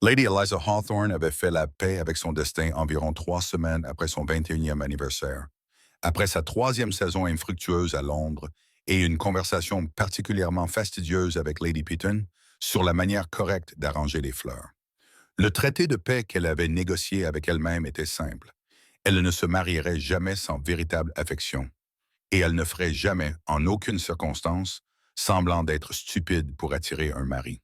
Lady Eliza Hawthorne avait fait la paix avec son destin environ 3 semaines après son 21e anniversaire. Après sa troisième saison infructueuse à Londres et une conversation particulièrement fastidieuse avec Lady Peaton sur la manière correcte d'arranger les fleurs. Le traité de paix qu'elle avait négocié avec elle-même était simple. Elle ne se marierait jamais sans véritable affection, et elle ne ferait jamais, en aucune circonstance, semblant d'être stupide pour attirer un mari.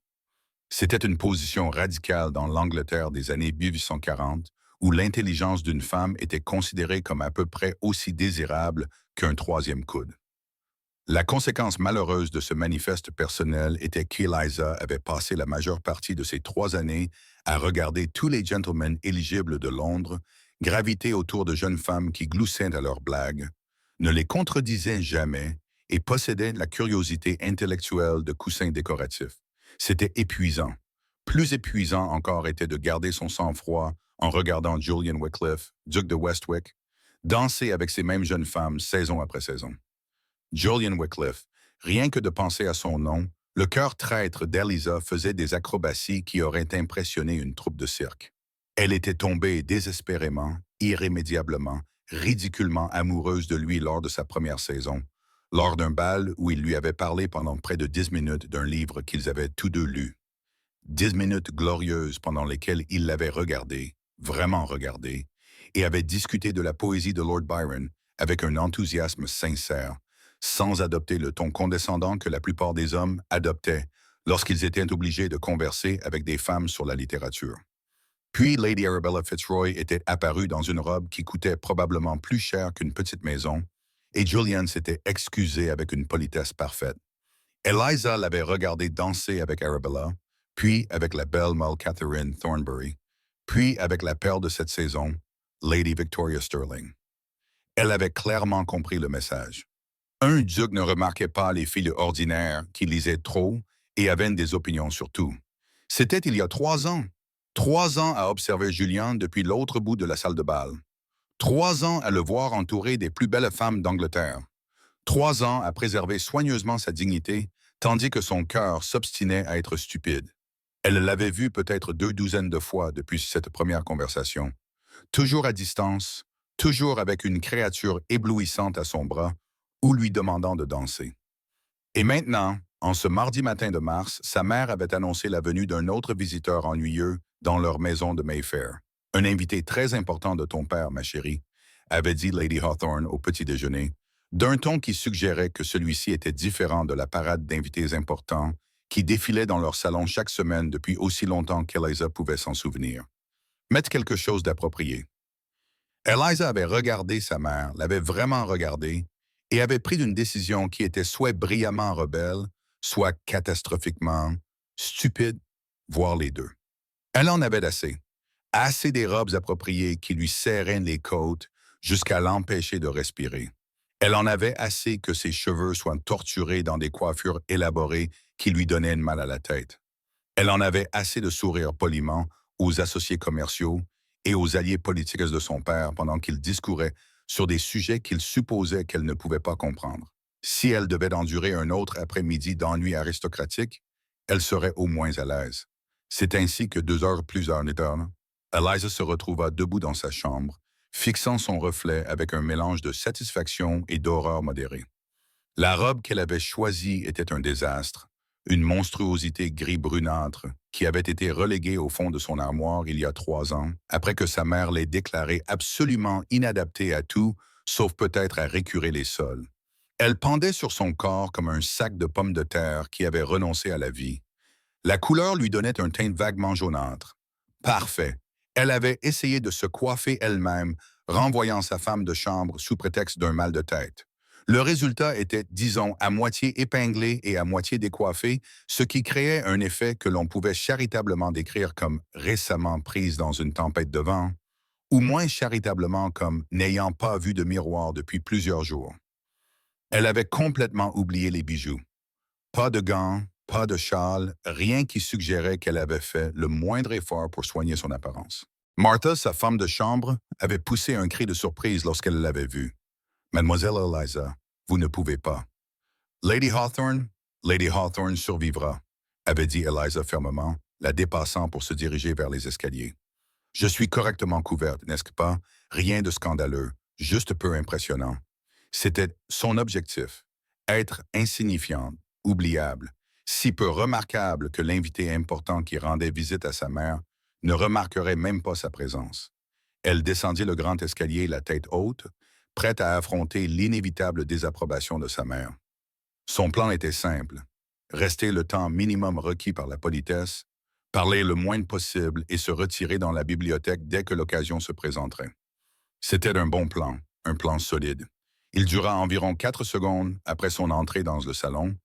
C'était une position radicale dans l'Angleterre des années 1840, où l'intelligence d'une femme était considérée comme à peu près aussi désirable qu'un troisième coude. La conséquence malheureuse de ce manifeste personnel était qu'Eliza avait passé la majeure partie de ses 3 années à regarder tous les gentlemen éligibles de Londres graviter autour de jeunes femmes qui gloussaient à leurs blagues, ne les contredisaient jamais et possédaient la curiosité intellectuelle de coussins décoratifs. C'était épuisant. Plus épuisant encore était de garder son sang-froid en regardant Julian Wycliffe, duc de Westwick, danser avec ces mêmes jeunes femmes saison après saison. Julian Wycliffe, rien que de penser à son nom, le cœur traître d'Eliza faisait des acrobaties qui auraient impressionné une troupe de cirque. Elle était tombée désespérément, irrémédiablement, ridiculement amoureuse de lui lors de sa première saison, lors d'un bal où il lui avait parlé pendant près de 10 minutes d'un livre qu'ils avaient tous deux lu. 10 minutes glorieuses pendant lesquelles il l'avait regardé, vraiment regardé, et avait discuté de la poésie de Lord Byron avec un enthousiasme sincère, sans adopter le ton condescendant que la plupart des hommes adoptaient lorsqu'ils étaient obligés de converser avec des femmes sur la littérature. Puis Lady Arabella Fitzroy était apparue dans une robe qui coûtait probablement plus cher qu'une petite maison, et Julian s'était excusé avec une politesse parfaite. Eliza l'avait regardé danser avec Arabella, puis avec la belle Mull Catherine Thornbury, puis avec la perle de cette saison, Lady Victoria Sterling. Elle avait clairement compris le message. Un duc ne remarquait pas les filles ordinaires qui lisaient trop et avaient des opinions sur tout. C'était il y a 3 ans. 3 ans à observer Julian depuis l'autre bout de la salle de bal. 3 ans à le voir entouré des plus belles femmes d'Angleterre. 3 ans à préserver soigneusement sa dignité, tandis que son cœur s'obstinait à être stupide. Elle l'avait vu peut-être 2 douzaines de fois depuis cette première conversation. Toujours à distance, toujours avec une créature éblouissante à son bras, ou lui demandant de danser. Et maintenant, en ce mardi matin de mars, sa mère avait annoncé la venue d'un autre visiteur ennuyeux dans leur maison de Mayfair. Un invité très important de ton père, ma chérie, avait dit Lady Hawthorne au petit déjeuner, d'un ton qui suggérait que celui-ci était différent de la parade d'invités importants qui défilaient dans leur salon chaque semaine depuis aussi longtemps qu'Eliza pouvait s'en souvenir. Mettre quelque chose d'approprié. Eliza avait regardé sa mère, l'avait vraiment regardée, et avait pris une décision qui était soit brillamment rebelle, soit catastrophiquement stupide, voire les deux. Elle en avait assez. Assez des robes appropriées qui lui serraient les côtes jusqu'à l'empêcher de respirer. Elle en avait assez que ses cheveux soient torturés dans des coiffures élaborées qui lui donnaient mal à la tête. Elle en avait assez de sourire poliment aux associés commerciaux et aux alliés politiques de son père pendant qu'il discourait sur des sujets qu'il supposait qu'elle ne pouvait pas comprendre. Si elle devait endurer un autre après-midi d'ennui aristocratique, elle serait au moins à l'aise. C'est ainsi que 2 heures plus tard, Eliza se retrouva debout dans sa chambre, fixant son reflet avec un mélange de satisfaction et d'horreur modérée. La robe qu'elle avait choisie était un désastre, une monstruosité gris brunâtre qui avait été reléguée au fond de son armoire il y a 3 ans, après que sa mère l'ait déclarée absolument inadaptée à tout, sauf peut-être à récurer les sols. Elle pendait sur son corps comme un sac de pommes de terre qui avait renoncé à la vie. La couleur lui donnait un teint vaguement jaunâtre. Parfait. Elle avait essayé de se coiffer elle-même, renvoyant sa femme de chambre sous prétexte d'un mal de tête. Le résultat était, disons, à moitié épinglé et à moitié décoiffé, ce qui créait un effet que l'on pouvait charitablement décrire comme récemment prise dans une tempête de vent, ou moins charitablement comme n'ayant pas vu de miroir depuis plusieurs jours. Elle avait complètement oublié les bijoux. Pas de gants, pas de châle, rien qui suggérait qu'elle avait fait le moindre effort pour soigner son apparence. Martha, sa femme de chambre, avait poussé un cri de surprise lorsqu'elle l'avait vue. Mademoiselle Eliza, vous ne pouvez pas. Lady Hawthorne survivra, avait dit Eliza fermement, la dépassant pour se diriger vers les escaliers. Je suis correctement couverte, n'est-ce pas? Rien de scandaleux, juste peu impressionnant. C'était son objectif, être insignifiante, oubliable, si peu remarquable que l'invité important qui rendait visite à sa mère ne remarquerait même pas sa présence. Elle descendit le grand escalier la tête haute, prête à affronter l'inévitable désapprobation de sa mère. Son plan était simple, rester le temps minimum requis par la politesse, parler le moins possible et se retirer dans la bibliothèque dès que l'occasion se présenterait. C'était un plan solide. Il dura environ 4 secondes après son entrée dans le salon,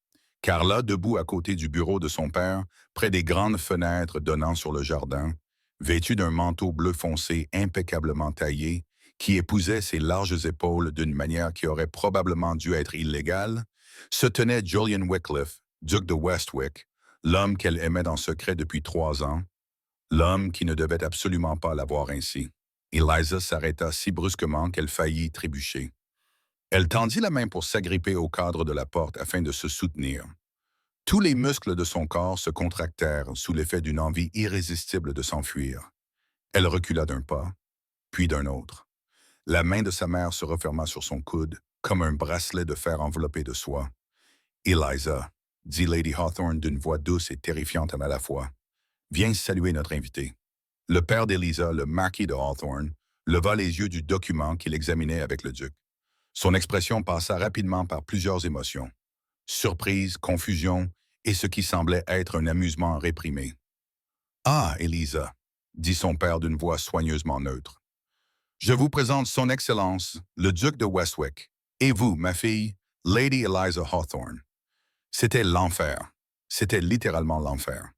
car là, debout à côté du bureau de son père, près des grandes fenêtres donnant sur le jardin, vêtu d'un manteau bleu foncé impeccablement taillé, qui épousait ses larges épaules d'une manière qui aurait probablement dû être illégale, se tenait Julian Wycliffe, duc de Westwick, l'homme qu'elle aimait en secret depuis 3 ans, l'homme qui ne devait absolument pas la voir ainsi. Eliza s'arrêta si brusquement qu'elle faillit trébucher. Elle tendit la main pour s'agripper au cadre de la porte afin de se soutenir. Tous les muscles de son corps se contractèrent sous l'effet d'une envie irrésistible de s'enfuir. Elle recula d'un pas, puis d'un autre. La main de sa mère se referma sur son coude, comme un bracelet de fer enveloppé de soie. « Eliza », dit Lady Hawthorne d'une voix douce et terrifiante à la fois, « viens saluer notre invité. » Le père d'Eliza, le marquis de Hawthorne, leva les yeux du document qu'il examinait avec le duc. Son expression passa rapidement par plusieurs émotions. Surprise, confusion et ce qui semblait être un amusement réprimé. « Ah, Eliza, » dit son père d'une voix soigneusement neutre. « Je vous présente son Excellence, le duc de Westwick, et vous, ma fille, Lady Eliza Hawthorne. » C'était l'enfer. C'était littéralement l'enfer.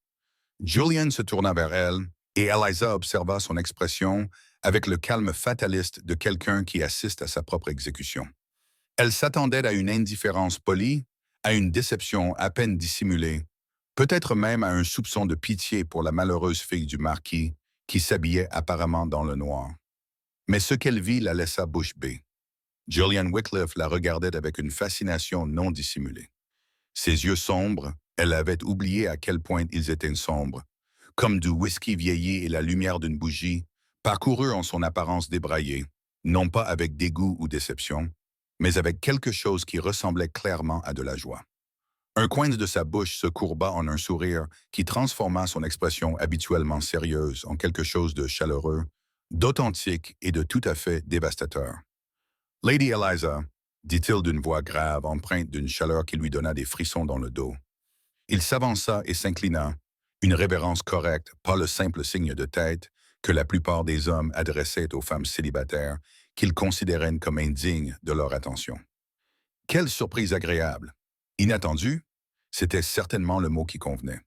Julian se tourna vers elle, et Eliza observa son expression avec le calme fataliste de quelqu'un qui assiste à sa propre exécution. Elle s'attendait à une indifférence polie, à une déception à peine dissimulée, peut-être même à un soupçon de pitié pour la malheureuse fille du marquis qui s'habillait apparemment dans le noir. Mais ce qu'elle vit la laissa bouche bée. Julian Wycliffe la regardait avec une fascination non dissimulée. Ses yeux sombres, elle avait oublié à quel point ils étaient sombres, comme du whisky vieilli et la lumière d'une bougie, parcoururent en son apparence débraillée, non pas avec dégoût ou déception, mais avec quelque chose qui ressemblait clairement à de la joie. Un coin de sa bouche se courba en un sourire qui transforma son expression habituellement sérieuse en quelque chose de chaleureux, d'authentique et de tout à fait dévastateur. « Lady Eliza », dit-il d'une voix grave, empreinte d'une chaleur qui lui donna des frissons dans le dos. Il s'avança et s'inclina, une révérence correcte, pas le simple signe de tête que la plupart des hommes adressaient aux femmes célibataires qu'ils considéraient comme indignes de leur attention. Quelle surprise agréable! Inattendue, c'était certainement le mot qui convenait.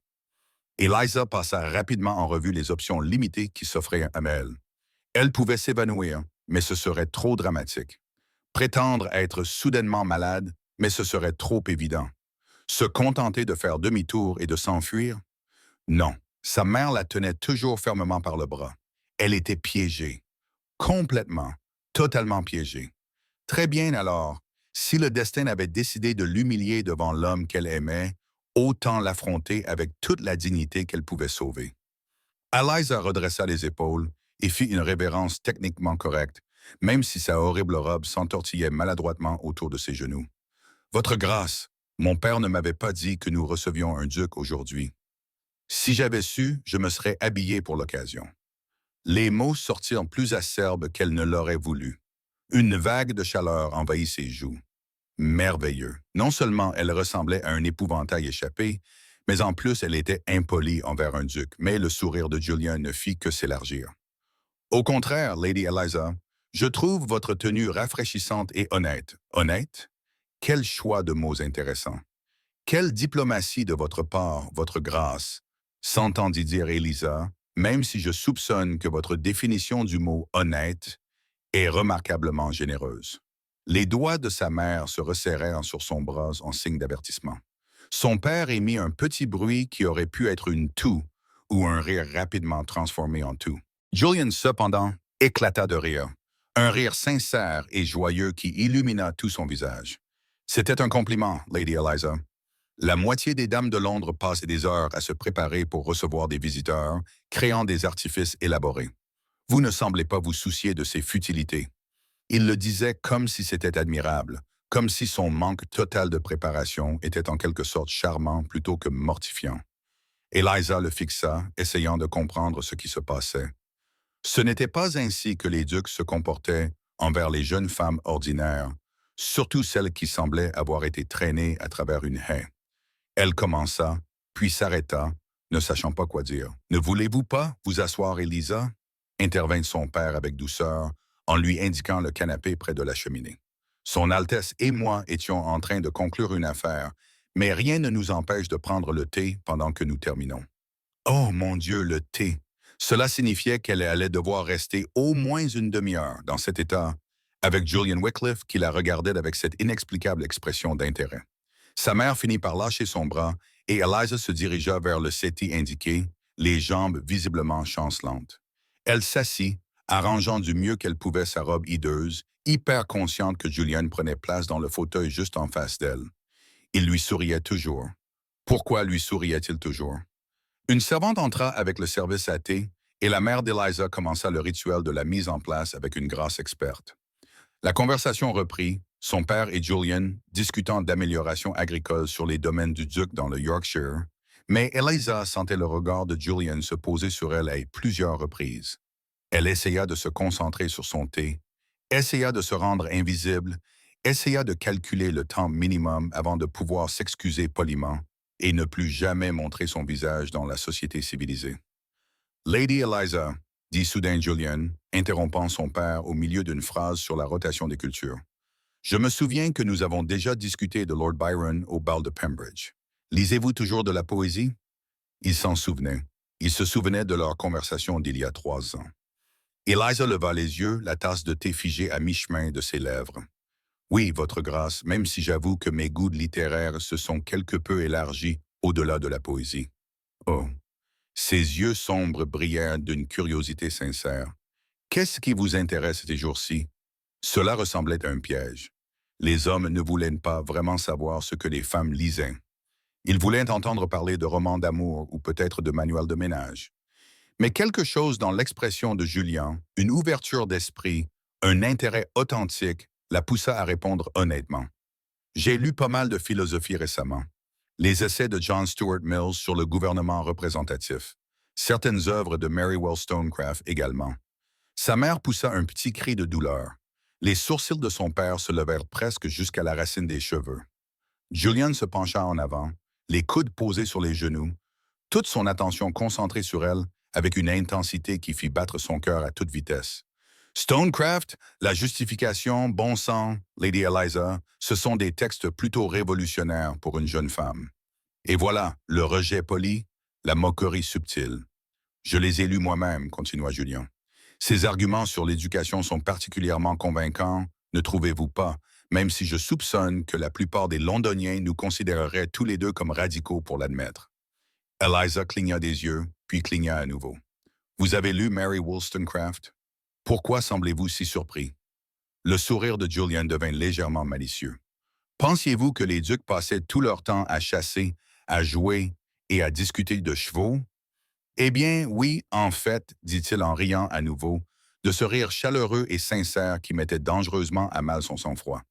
Eliza passa rapidement en revue les options limitées qui s'offraient à elle. Elle pouvait s'évanouir, mais ce serait trop dramatique. Prétendre être soudainement malade, mais ce serait trop évident. Se contenter de faire demi-tour et de s'enfuir? Non, sa mère la tenait toujours fermement par le bras. Elle était piégée. Complètement, totalement piégée. Très bien alors, si le destin avait décidé de l'humilier devant l'homme qu'elle aimait, autant l'affronter avec toute la dignité qu'elle pouvait sauver. Eliza redressa les épaules et fit une révérence techniquement correcte, même si sa horrible robe s'entortillait maladroitement autour de ses genoux. « Votre grâce, mon père ne m'avait pas dit que nous recevions un duc aujourd'hui. Si j'avais su, je me serais habillé pour l'occasion. » Les mots sortirent plus acerbes qu'elle ne l'aurait voulu. Une vague de chaleur envahit ses joues. Merveilleux. Non seulement elle ressemblait à un épouvantail échappé, mais en plus elle était impolie envers un duc, mais le sourire de Julian ne fit que s'élargir. « Au contraire, Lady Eliza, je trouve votre tenue rafraîchissante et honnête. » Honnête? Quel choix de mots intéressants. Quelle diplomatie de votre part, votre grâce, s'entendit dire Eliza, même si je soupçonne que votre définition du mot « honnête » est remarquablement généreuse. Les doigts de sa mère se resserrèrent sur son bras en signe d'avertissement. Son père émit un petit bruit qui aurait pu être une toux ou un rire rapidement transformé en toux. Julian, cependant, éclata de rire, un rire sincère et joyeux qui illumina tout son visage. « C'était un compliment, Lady Eliza. » La moitié des dames de Londres passaient des heures à se préparer pour recevoir des visiteurs, créant des artifices élaborés. Vous ne semblez pas vous soucier de ces futilités. Il le disait comme si c'était admirable, comme si son manque total de préparation était en quelque sorte charmant plutôt que mortifiant. Eliza le fixa, essayant de comprendre ce qui se passait. Ce n'était pas ainsi que les ducs se comportaient envers les jeunes femmes ordinaires, surtout celles qui semblaient avoir été traînées à travers une haie. Elle commença, puis s'arrêta, ne sachant pas quoi dire. « Ne voulez-vous pas vous asseoir, Eliza ?» intervint son père avec douceur, en lui indiquant le canapé près de la cheminée. Son Altesse et moi étions en train de conclure une affaire, mais rien ne nous empêche de prendre le thé pendant que nous terminons. Oh mon Dieu, le thé! Cela signifiait qu'elle allait devoir rester au moins une demi-heure dans cet état, avec Julian Wycliffe qui la regardait avec cette inexplicable expression d'intérêt. Sa mère finit par lâcher son bras et Eliza se dirigea vers le settee indiqué, les jambes visiblement chancelantes. Elle s'assit, arrangeant du mieux qu'elle pouvait sa robe hideuse, hyper consciente que Julian prenait place dans le fauteuil juste en face d'elle. Il lui souriait toujours. Pourquoi lui souriait-il toujours? Une servante entra avec le service à thé et la mère d'Eliza commença le rituel de la mise en place avec une grâce experte. La conversation reprit, son père et Julian discutant d'améliorations agricoles sur les domaines du duc dans le Yorkshire, mais Eliza sentait le regard de Julian se poser sur elle à plusieurs reprises. Elle essaya de se concentrer sur son thé, essaya de se rendre invisible, essaya de calculer le temps minimum avant de pouvoir s'excuser poliment et ne plus jamais montrer son visage dans la société civilisée. Lady Eliza, dit soudain Julian, interrompant son père au milieu d'une phrase sur la rotation des cultures. Je me souviens que nous avons déjà discuté de Lord Byron au bal de Pembridge. Lisez-vous toujours de la poésie? Il s'en souvenait. Il se souvenait de leur conversation d'il y a 3 ans. Eliza leva les yeux, la tasse de thé figée à mi-chemin de ses lèvres. Oui, votre grâce, même si j'avoue que mes goûts littéraires se sont quelque peu élargis au-delà de la poésie. Oh, ses yeux sombres brillèrent d'une curiosité sincère. Qu'est-ce qui vous intéresse ces jours-ci? Cela ressemblait à un piège. Les hommes ne voulaient pas vraiment savoir ce que les femmes lisaient. Ils voulaient entendre parler de romans d'amour ou peut-être de manuels de ménage. Mais quelque chose dans l'expression de Julien, une ouverture d'esprit, un intérêt authentique, la poussa à répondre honnêtement. J'ai lu pas mal de philosophie récemment. Les essais de John Stuart Mills sur le gouvernement représentatif. Certaines œuvres de Mary Wollstonecraft également. Sa mère poussa un petit cri de douleur. Les sourcils de son père se levèrent presque jusqu'à la racine des cheveux. Julian se pencha en avant, les coudes posés sur les genoux, toute son attention concentrée sur elle avec une intensité qui fit battre son cœur à toute vitesse. Stonecraft, la justification, bon sang, Lady Eliza, ce sont des textes plutôt révolutionnaires pour une jeune femme. Et voilà, le rejet poli, la moquerie subtile. Je les ai lus moi-même, continua Julien. Ces arguments sur l'éducation sont particulièrement convaincants, ne trouvez-vous pas, même si je soupçonne que la plupart des Londoniens nous considéreraient tous les deux comme radicaux pour l'admettre. Eliza cligna des yeux, puis cligna à nouveau. Vous avez lu Mary Wollstonecraft? Pourquoi semblez-vous si surpris? Le sourire de Julian devint légèrement malicieux. Pensiez-vous que les ducs passaient tout leur temps à chasser, à jouer et à discuter de chevaux? Eh bien, oui, en fait, dit-il en riant à nouveau, de ce rire chaleureux et sincère qui mettait dangereusement à mal son sang-froid.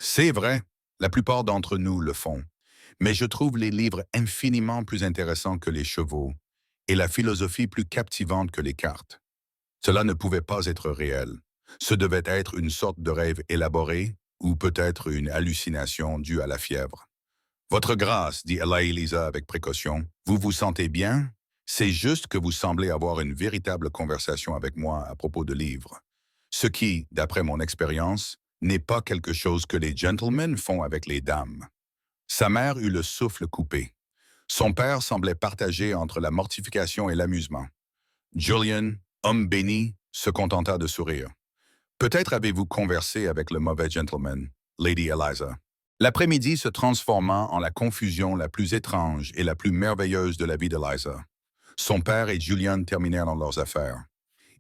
C'est vrai, la plupart d'entre nous le font, mais je trouve les livres infiniment plus intéressants que les chevaux et la philosophie plus captivante que les cartes. Cela ne pouvait pas être réel. Ce devait être une sorte de rêve élaboré ou peut-être une hallucination due à la fièvre. Votre grâce, dit Eliza avec précaution, vous vous sentez bien? C'est juste que vous semblez avoir une véritable conversation avec moi à propos de livres. Ce qui, d'après mon expérience, n'est pas quelque chose que les gentlemen font avec les dames. Sa mère eut le souffle coupé. Son père semblait partagé entre la mortification et l'amusement. Julian, homme béni, se contenta de sourire. Peut-être avez-vous conversé avec le mauvais gentleman, Lady Eliza. L'après-midi se transforma en la confusion la plus étrange et la plus merveilleuse de la vie d'Eliza. Son père et Julian terminèrent dans leurs affaires.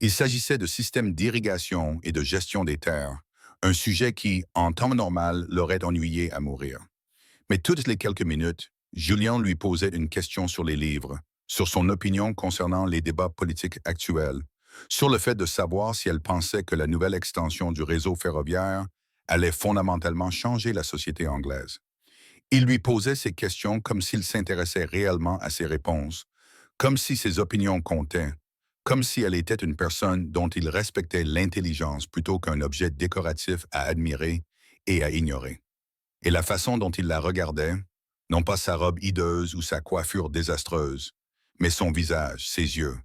Il s'agissait de systèmes d'irrigation et de gestion des terres, un sujet qui, en temps normal, l'aurait ennuyé à mourir. Mais toutes les quelques minutes, Julian lui posait une question sur les livres, sur son opinion concernant les débats politiques actuels, sur le fait de savoir si elle pensait que la nouvelle extension du réseau ferroviaire allait fondamentalement changer la société anglaise. Il lui posait ces questions comme s'il s'intéressait réellement à ses réponses, comme si ses opinions comptaient, comme si elle était une personne dont il respectait l'intelligence plutôt qu'un objet décoratif à admirer et à ignorer. Et la façon dont il la regardait, non pas sa robe hideuse ou sa coiffure désastreuse, mais son visage, ses yeux,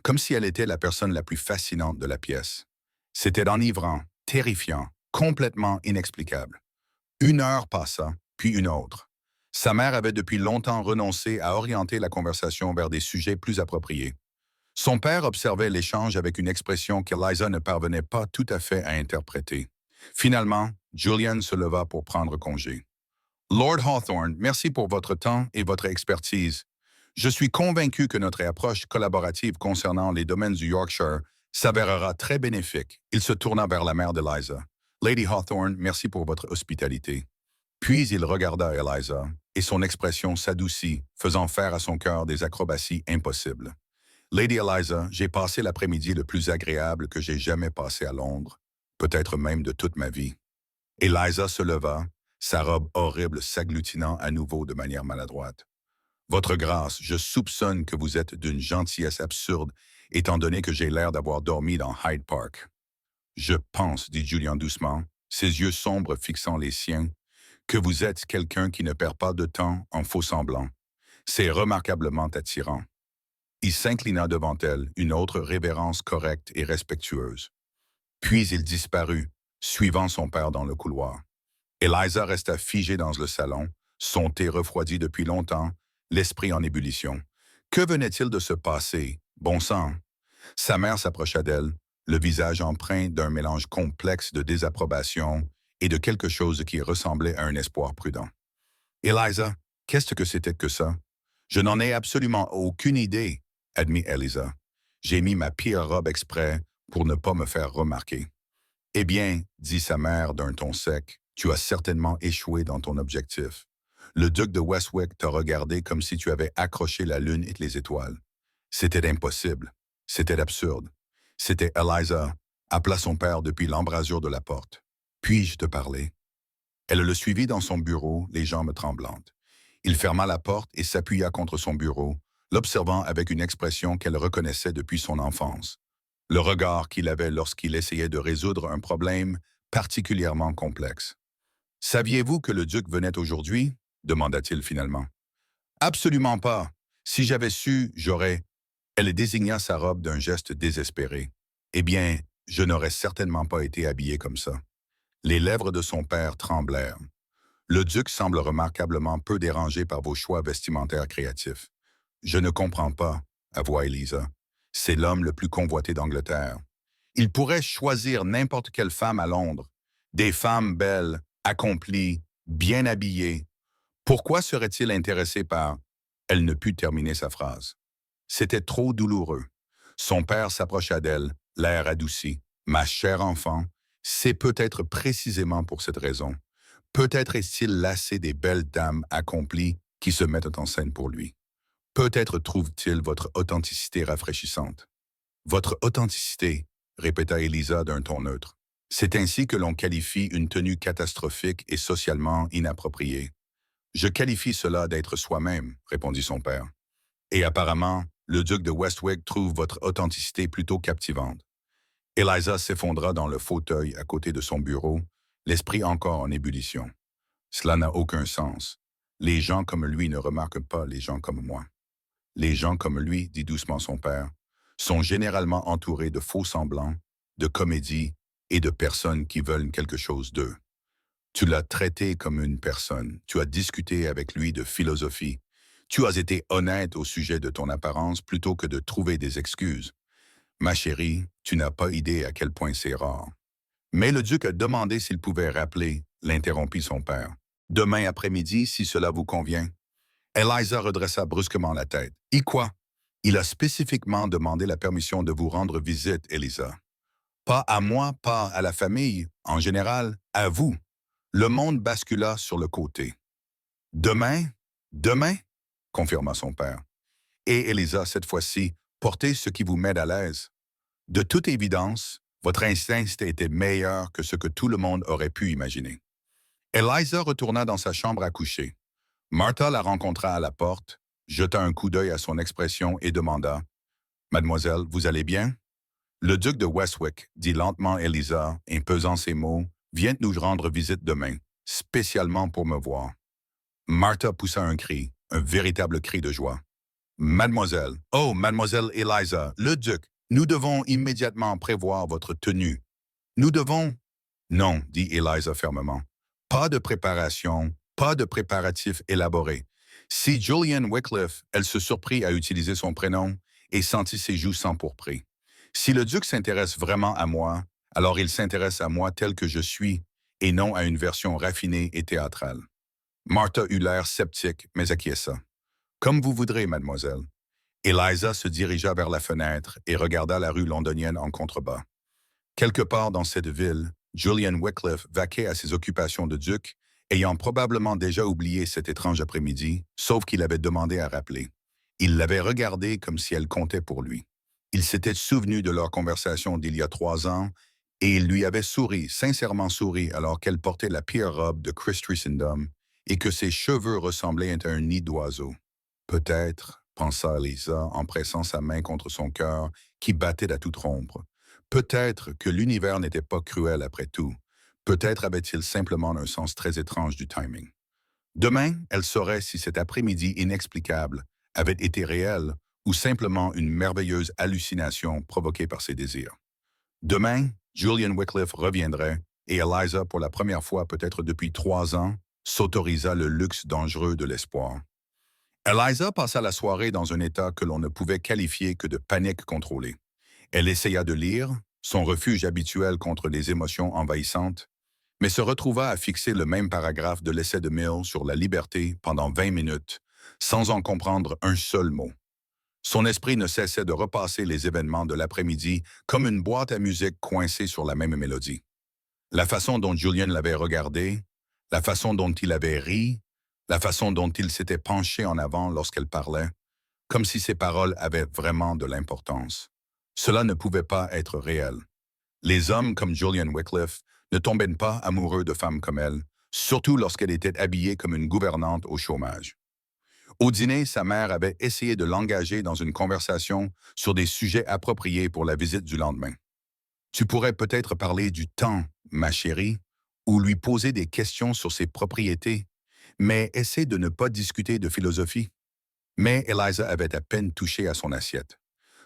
comme si elle était la personne la plus fascinante de la pièce. C'était enivrant, terrifiant, complètement inexplicable. Une heure passa, puis une autre. Sa mère avait depuis longtemps renoncé à orienter la conversation vers des sujets plus appropriés. Son père observait l'échange avec une expression qu'Eliza ne parvenait pas tout à fait à interpréter. Finalement, Julian se leva pour prendre congé. Lord Hawthorne, merci pour votre temps et votre expertise. Je suis convaincu que notre approche collaborative concernant les domaines du Yorkshire s'avérera très bénéfique. Il se tourna vers la mère d'Eliza. Lady Hawthorne, merci pour votre hospitalité. Puis il regarda Eliza, et son expression s'adoucit, faisant faire à son cœur des acrobaties impossibles. Lady Eliza, j'ai passé l'après-midi le plus agréable que j'ai jamais passé à Londres, peut-être même de toute ma vie. Eliza se leva, sa robe horrible s'agglutinant à nouveau de manière maladroite. Votre grâce, je soupçonne que vous êtes d'une gentillesse absurde, étant donné que j'ai l'air d'avoir dormi dans Hyde Park. Je pense, dit Julian doucement, ses yeux sombres fixant les siens, que vous êtes quelqu'un qui ne perd pas de temps en faux semblant. C'est remarquablement attirant. Il s'inclina devant elle, une autre révérence correcte et respectueuse. Puis il disparut, suivant son père dans le couloir. Eliza resta figée dans le salon, son thé refroidi depuis longtemps, l'esprit en ébullition. Que venait-il de se passer? Bon sang! Sa mère s'approcha d'elle, le visage empreint d'un mélange complexe de désapprobation et de quelque chose qui ressemblait à un espoir prudent. Eliza, qu'est-ce que c'était que ça? Je n'en ai absolument aucune idée, admit Eliza. J'ai mis ma pire robe exprès pour ne pas me faire remarquer. Eh bien, dit sa mère d'un ton sec, tu as certainement échoué dans ton objectif. Le duc de Westwick t'a regardé comme si tu avais accroché la lune et les étoiles. C'était impossible. C'était absurde. C'était Eliza, appela son père depuis l'embrasure de la porte. Puis-je te parler? Elle le suivit dans son bureau, les jambes tremblantes. Il ferma la porte et s'appuya contre son bureau, l'observant avec une expression qu'elle reconnaissait depuis son enfance. Le regard qu'il avait lorsqu'il essayait de résoudre un problème particulièrement complexe. « Saviez-vous que le duc venait aujourd'hui? » demanda-t-il finalement. « Absolument pas. Si j'avais su, j'aurais... » Elle désigna sa robe d'un geste désespéré. « Eh bien, je n'aurais certainement pas été habillée comme ça. » Les lèvres de son père tremblèrent. « Le duc semble remarquablement peu dérangé par vos choix vestimentaires créatifs. »« Je ne comprends pas, » avoua Eliza. « C'est l'homme le plus convoité d'Angleterre. Il pourrait choisir n'importe quelle femme à Londres. Des femmes belles, accomplies, bien habillées. Pourquoi serait-il intéressé par... » Elle ne put terminer sa phrase. C'était trop douloureux. Son père s'approcha d'elle, l'air adouci. « Ma chère enfant, c'est peut-être précisément pour cette raison. Peut-être est-il lassé des belles dames accomplies qui se mettent en scène pour lui. Peut-être trouve-t-il votre authenticité rafraîchissante. » Votre authenticité, répéta Eliza d'un ton neutre. C'est ainsi que l'on qualifie une tenue catastrophique et socialement inappropriée. Je qualifie cela d'être soi-même, répondit son père. Et apparemment, le duc de Westwick trouve votre authenticité plutôt captivante. Eliza s'effondra dans le fauteuil à côté de son bureau, l'esprit encore en ébullition. Cela n'a aucun sens. Les gens comme lui ne remarquent pas les gens comme moi. Les gens comme lui, dit doucement son père, sont généralement entourés de faux semblants, de comédies et de personnes qui veulent quelque chose d'eux. Tu l'as traité comme une personne, tu as discuté avec lui de philosophie, tu as été honnête au sujet de ton apparence plutôt que de trouver des excuses. Ma chérie, tu n'as pas idée à quel point c'est rare. Mais le duc a demandé s'il pouvait rappeler, l'interrompit son père. Demain après-midi, si cela vous convient. Eliza redressa brusquement la tête. « Et quoi? Il a spécifiquement demandé la permission de vous rendre visite, Eliza. Pas à moi, pas à la famille, en général, à vous. » Le monde bascula sur le côté. « Demain? Demain, confirma son père. Et Elisa, cette fois-ci, portez ce qui vous met à l'aise. De toute évidence, votre instinct était meilleur que ce que tout le monde aurait pu imaginer. Eliza retourna dans sa chambre à coucher. Martha la rencontra à la porte, jeta un coup d'œil à son expression et demanda « Mademoiselle, vous allez bien ?» Le duc de Westwick, dit lentement Eliza, en pesant ses mots, vient nous rendre visite demain, spécialement pour me voir. Martha poussa un cri, un véritable cri de joie. Mademoiselle, oh, mademoiselle Eliza, le duc, nous devons immédiatement prévoir votre tenue. Nous devons... Non, dit Eliza fermement. Pas de préparation, pas de préparatifs élaborés. Si Julian Wycliffe, elle se surprit à utiliser son prénom et sentit ses joues s'empourprer. Si le duc s'intéresse vraiment à moi, alors il s'intéresse à moi tel que je suis et non à une version raffinée et théâtrale. Martha eut l'air sceptique, mais acquiesça. Comme vous voudrez, mademoiselle. Eliza se dirigea vers la fenêtre et regarda la rue londonienne en contrebas. Quelque part dans cette ville, Julian Wycliffe vaquait à ses occupations de duc, ayant probablement déjà oublié cet étrange après-midi, sauf qu'il avait demandé à rappeler. Il l'avait regardée comme si elle comptait pour lui. Il s'était souvenu de leur conversation d'il y a 3 ans, et il lui avait souri, sincèrement souri, alors qu'elle portait la pire robe de Christendom et que ses cheveux ressemblaient à un nid d'oiseau. Peut-être, pensa Elisa en pressant sa main contre son cœur qui battait à toute rompre. Peut-être que l'univers n'était pas cruel après tout. Peut-être avait-il simplement un sens très étrange du timing. Demain, elle saurait si cet après-midi inexplicable avait été réel ou simplement une merveilleuse hallucination provoquée par ses désirs. Demain, Julian Wycliffe reviendrait et Eliza, pour la première fois peut-être depuis 3 ans, s'autorisa le luxe dangereux de l'espoir. Eliza passa la soirée dans un état que l'on ne pouvait qualifier que de panique contrôlée. Elle essaya de lire, son refuge habituel contre les émotions envahissantes, mais se retrouva à fixer le même paragraphe de l'essai de Mill sur la liberté pendant 20 minutes, sans en comprendre un seul mot. Son esprit ne cessait de repasser les événements de l'après-midi comme une boîte à musique coincée sur la même mélodie. La façon dont Julian l'avait regardé, la façon dont il avait ri, la façon dont il s'était penché en avant lorsqu'elle parlait, comme si ses paroles avaient vraiment de l'importance. Cela ne pouvait pas être réel. Les hommes comme Julian Wycliffe ne tombaient pas amoureux de femmes comme elle, surtout lorsqu'elle était habillée comme une gouvernante au chômage. Au dîner, sa mère avait essayé de l'engager dans une conversation sur des sujets appropriés pour la visite du lendemain. Tu pourrais peut-être parler du temps, ma chérie, ou lui poser des questions sur ses propriétés, mais essaie de ne pas discuter de philosophie. Mais Eliza avait à peine touché à son assiette.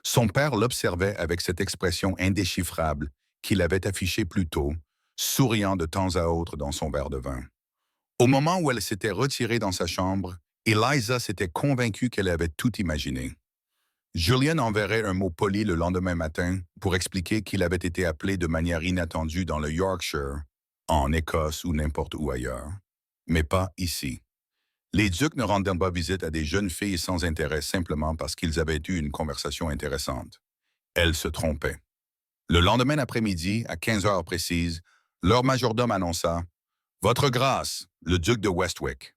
Son père l'observait avec cette expression indéchiffrable qu'il avait affichée plus tôt, souriant de temps à autre dans son verre de vin. Au moment où elle s'était retirée dans sa chambre, Eliza s'était convaincue qu'elle avait tout imaginé. Julian enverrait un mot poli le lendemain matin pour expliquer qu'il avait été appelé de manière inattendue dans le Yorkshire, en Écosse ou n'importe où ailleurs, mais pas ici. Les ducs ne rendaient pas visite à des jeunes filles sans intérêt simplement parce qu'ils avaient eu une conversation intéressante. Elles se trompaient. Le lendemain après-midi, à 15 heures précises, leur majordome annonça « Votre grâce, le duc de Westwick ».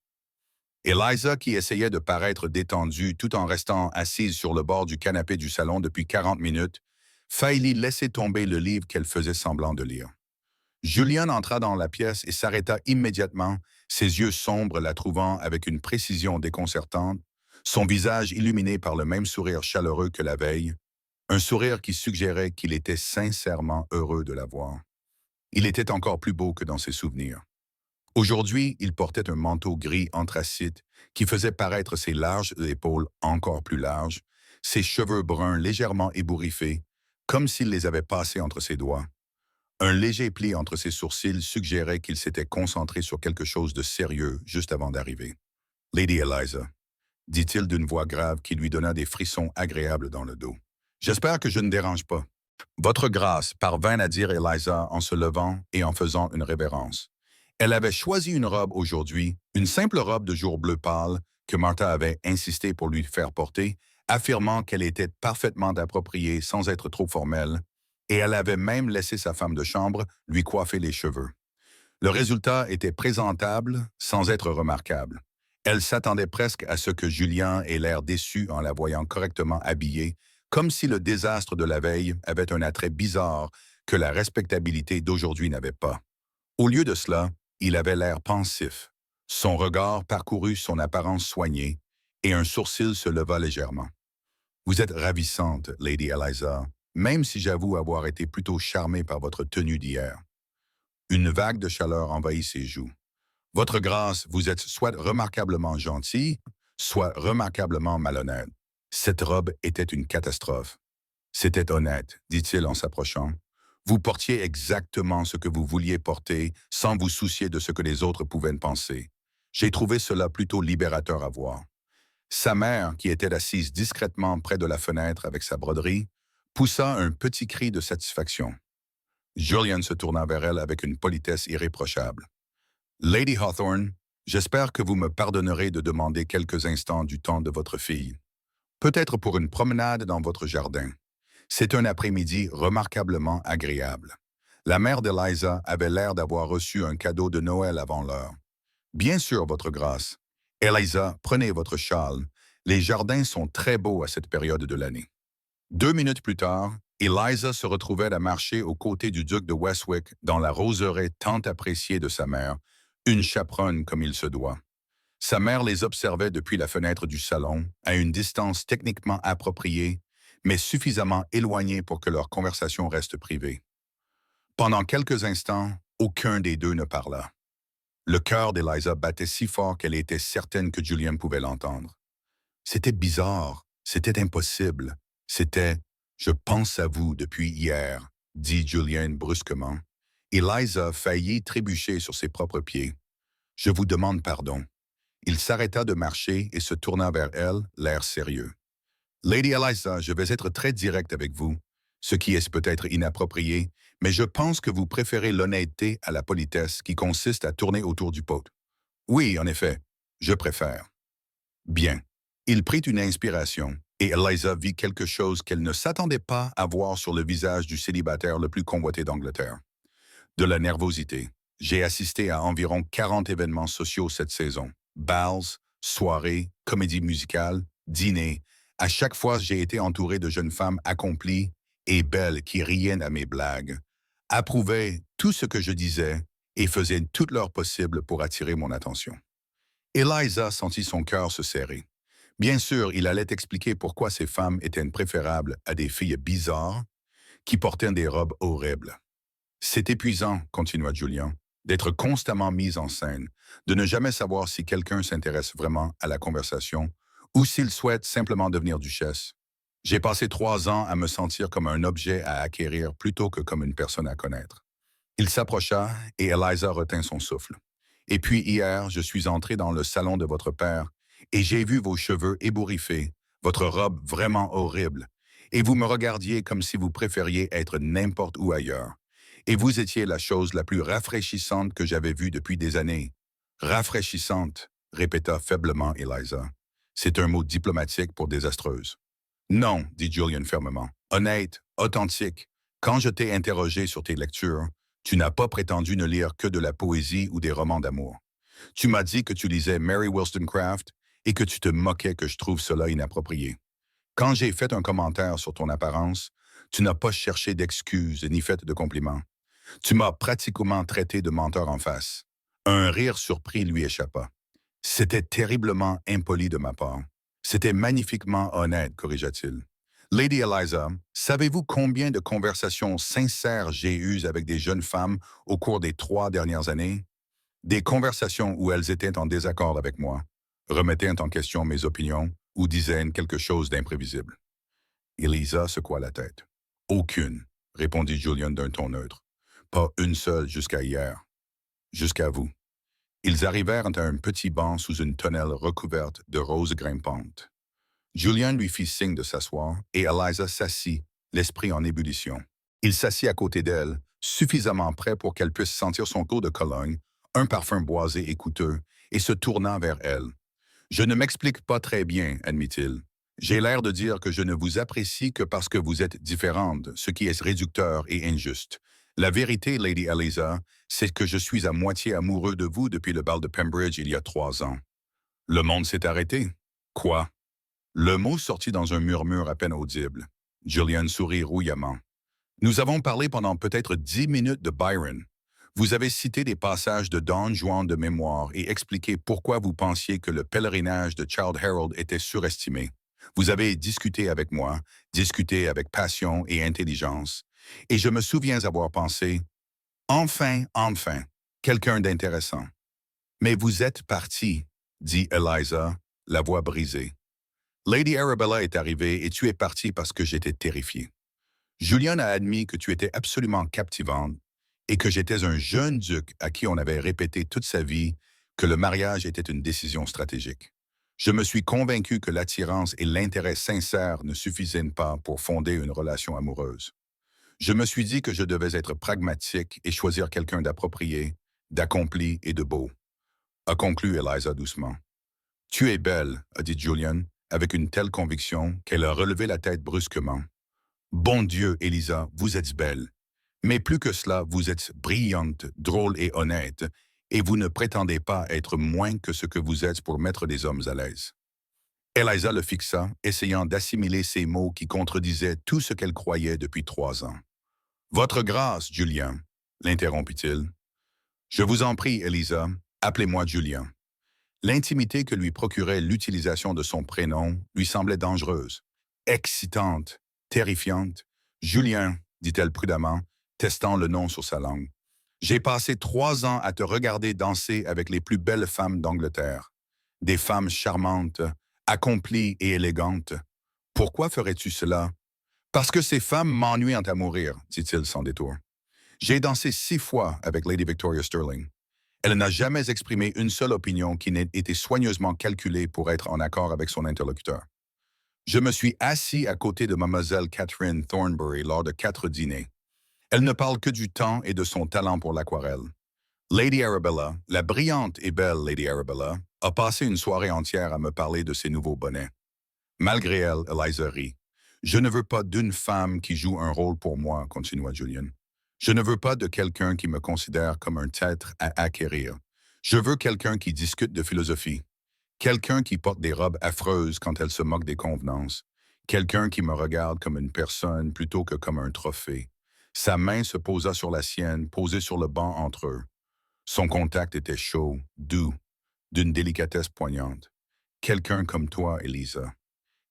Eliza, qui essayait de paraître détendue tout en restant assise sur le bord du canapé du salon depuis 40 minutes, faillit laisser tomber le livre qu'elle faisait semblant de lire. Julian entra dans la pièce et s'arrêta immédiatement, ses yeux sombres la trouvant avec une précision déconcertante, son visage illuminé par le même sourire chaleureux que la veille, un sourire qui suggérait qu'il était sincèrement heureux de la voir. Il était encore plus beau que dans ses souvenirs. Aujourd'hui, il portait un manteau gris anthracite qui faisait paraître ses larges épaules encore plus larges, ses cheveux bruns légèrement ébouriffés, comme s'il les avait passés entre ses doigts. Un léger pli entre ses sourcils suggérait qu'il s'était concentré sur quelque chose de sérieux juste avant d'arriver. « Lady Eliza », dit-il d'une voix grave qui lui donna des frissons agréables dans le dos. « J'espère que je ne dérange pas. » Votre grâce, parvint à dire Eliza en se levant et en faisant une révérence. Elle avait choisi une robe aujourd'hui, une simple robe de jour bleu pâle que Martha avait insisté pour lui faire porter, affirmant qu'elle était parfaitement appropriée sans être trop formelle, et elle avait même laissé sa femme de chambre lui coiffer les cheveux. Le résultat était présentable sans être remarquable. Elle s'attendait presque à ce que Julien ait l'air déçu en la voyant correctement habillée, comme si le désastre de la veille avait un attrait bizarre que la respectabilité d'aujourd'hui n'avait pas. Au lieu de cela, il avait l'air pensif. Son regard parcourut son apparence soignée et un sourcil se leva légèrement. Vous êtes ravissante, Lady Eliza, même si j'avoue avoir été plutôt charmé par votre tenue d'hier. Une vague de chaleur envahit ses joues. Votre grâce, vous êtes soit remarquablement gentil, soit remarquablement malhonnête. Cette robe était une catastrophe. C'était honnête, dit-il en s'approchant. Vous portiez exactement ce que vous vouliez porter sans vous soucier de ce que les autres pouvaient penser. J'ai trouvé cela plutôt libérateur à voir. Sa mère, qui était assise discrètement près de la fenêtre avec sa broderie, poussa un petit cri de satisfaction. Julian se tourna vers elle avec une politesse irréprochable. Lady Hawthorne, j'espère que vous me pardonnerez de demander quelques instants du temps de votre fille. Peut-être pour une promenade dans votre jardin. C'est un après-midi remarquablement agréable. La mère d'Eliza avait l'air d'avoir reçu un cadeau de Noël avant l'heure. Bien sûr, votre grâce. Eliza, prenez votre châle. Les jardins sont très beaux à cette période de l'année. 2 minutes plus tard, Eliza se retrouvait à marcher aux côtés du duc de Westwick dans la roseraie tant appréciée de sa mère, une chaperonne comme il se doit. Sa mère les observait depuis la fenêtre du salon, à une distance techniquement appropriée, mais suffisamment éloignée pour que leur conversation reste privée. Pendant quelques instants, aucun des deux ne parla. Le cœur d'Eliza battait si fort qu'elle était certaine que Julian pouvait l'entendre. C'était bizarre, c'était impossible, c'était « Je pense à vous depuis hier », dit Julian brusquement. Eliza faillit trébucher sur ses propres pieds. « Je vous demande pardon. » Il s'arrêta de marcher et se tourna vers elle, l'air sérieux. « Lady Eliza, je vais être très direct avec vous, ce qui est peut-être inapproprié, mais je pense que vous préférez l'honnêteté à la politesse qui consiste à tourner autour du pot. Oui, en effet, je préfère. » Bien. Il prit une inspiration, et Eliza vit quelque chose qu'elle ne s'attendait pas à voir sur le visage du célibataire le plus convoité d'Angleterre. De la nervosité. J'ai assisté à environ 40 événements sociaux cette saison. Bals, soirées, comédies musicales, dîners. À chaque fois, j'ai été entouré de jeunes femmes accomplies et belles qui riaient à mes blagues, approuvaient tout ce que je disais et faisaient tout leur possible pour attirer mon attention. Eliza sentit son cœur se serrer. Bien sûr, il allait expliquer pourquoi ces femmes étaient préférables à des filles bizarres qui portaient des robes horribles. C'est épuisant, continua Julian, d'être constamment mis en scène, de ne jamais savoir si quelqu'un s'intéresse vraiment à la conversation ou s'il souhaite simplement devenir duchesse. J'ai passé 3 ans à me sentir comme un objet à acquérir plutôt que comme une personne à connaître. Il s'approcha et Eliza retint son souffle. Et puis hier, je suis entré dans le salon de votre père et j'ai vu vos cheveux ébouriffés, votre robe vraiment horrible, et vous me regardiez comme si vous préfériez être n'importe où ailleurs. Et vous étiez la chose la plus rafraîchissante que j'avais vue depuis des années. Rafraîchissante, répéta faiblement Eliza. C'est un mot diplomatique pour désastreuse. Non, dit Julian fermement. Honnête, authentique. Quand je t'ai interrogé sur tes lectures, tu n'as pas prétendu ne lire que de la poésie ou des romans d'amour. Tu m'as dit que tu lisais Mary Wollstonecraft et que tu te moquais que je trouve cela inapproprié. Quand j'ai fait un commentaire sur ton apparence, tu n'as pas cherché d'excuses ni fait de compliments. Tu m'as pratiquement traité de menteur en face. Un rire surpris lui échappa. C'était terriblement impoli de ma part. C'était magnifiquement honnête, corrigea-t-il. Lady Eliza, savez-vous combien de conversations sincères j'ai eues avec des jeunes femmes au cours des 3 dernières années? Des conversations où elles étaient en désaccord avec moi, remettaient en question mes opinions ou disaient quelque chose d'imprévisible. Eliza secoua la tête. Aucune, répondit Julian d'un ton neutre. Pas une seule jusqu'à hier. Jusqu'à vous. Ils arrivèrent à un petit banc sous une tonnelle recouverte de roses grimpantes. Julian lui fit signe de s'asseoir et Eliza s'assit, l'esprit en ébullition. Il s'assit à côté d'elle, suffisamment près pour qu'elle puisse sentir son tour de Cologne, un parfum boisé et coûteux, et se tournant vers elle. « Je ne m'explique pas très bien, admit-il. J'ai l'air de dire que je ne vous apprécie que parce que vous êtes différente, ce qui est réducteur et injuste. La vérité, Lady Eliza, c'est que je suis à moitié amoureux de vous depuis le bal de Pembridge il y a 3 ans. Le monde s'est arrêté. Quoi? Le mot sortit dans un murmure à peine audible. Julian sourit rouillamment. Nous avons parlé pendant peut-être 10 minutes de Byron. Vous avez cité des passages de Don Juan de mémoire et expliqué pourquoi vous pensiez que le pèlerinage de Childe Harold était surestimé. Vous avez discuté avec moi, discuté avec passion et intelligence, et je me souviens avoir pensé, enfin, quelqu'un d'intéressant. Mais vous êtes parti, dit Eliza, la voix brisée. Lady Arabella est arrivée et tu es parti parce que j'étais terrifié. Julian a admis que tu étais absolument captivante et que j'étais un jeune duc à qui on avait répété toute sa vie que le mariage était une décision stratégique. Je me suis convaincu que l'attirance et l'intérêt sincère ne suffisaient pas pour fonder une relation amoureuse. Je me suis dit que je devais être pragmatique et choisir quelqu'un d'approprié, d'accompli et de beau, a conclu Eliza doucement. Tu es belle, a dit Julian, avec une telle conviction qu'elle a relevé la tête brusquement. Bon Dieu, Elisa, vous êtes belle. Mais plus que cela, vous êtes brillante, drôle et honnête, et vous ne prétendez pas être moins que ce que vous êtes pour mettre les hommes à l'aise. Eliza le fixa, essayant d'assimiler ces mots qui contredisaient tout ce qu'elle croyait depuis 3 ans. Votre grâce, Julien, l'interrompit-il. Je vous en prie, Elisa, appelez-moi Julien. L'intimité que lui procurait l'utilisation de son prénom lui semblait dangereuse, excitante, terrifiante. Julien, dit-elle prudemment, testant le nom sur sa langue. J'ai passé 3 ans à te regarder danser avec les plus belles femmes d'Angleterre. Des femmes charmantes, accomplies et élégantes. Pourquoi ferais-tu cela? Parce que ces femmes m'ennuient à mourir, dit-il sans détour. J'ai dansé 6 fois avec Lady Victoria Sterling. Elle n'a jamais exprimé une seule opinion qui n'ait été soigneusement calculée pour être en accord avec son interlocuteur. Je me suis assis à côté de mademoiselle Catherine Thornbury lors de 4 dîners. Elle ne parle que du temps et de son talent pour l'aquarelle. Lady Arabella, la brillante et belle Lady Arabella, a passé une soirée entière à me parler de ses nouveaux bonnets. Malgré elle, Eliza rit. Je ne veux pas d'une femme qui joue un rôle pour moi, continua Julian. Je ne veux pas de quelqu'un qui me considère comme un être à acquérir. Je veux quelqu'un qui discute de philosophie. Quelqu'un qui porte des robes affreuses quand elle se moque des convenances. Quelqu'un qui me regarde comme une personne plutôt que comme un trophée. Sa main se posa sur la sienne, posée sur le banc entre eux. Son contact était chaud, doux, d'une délicatesse poignante. Quelqu'un comme toi, Elisa.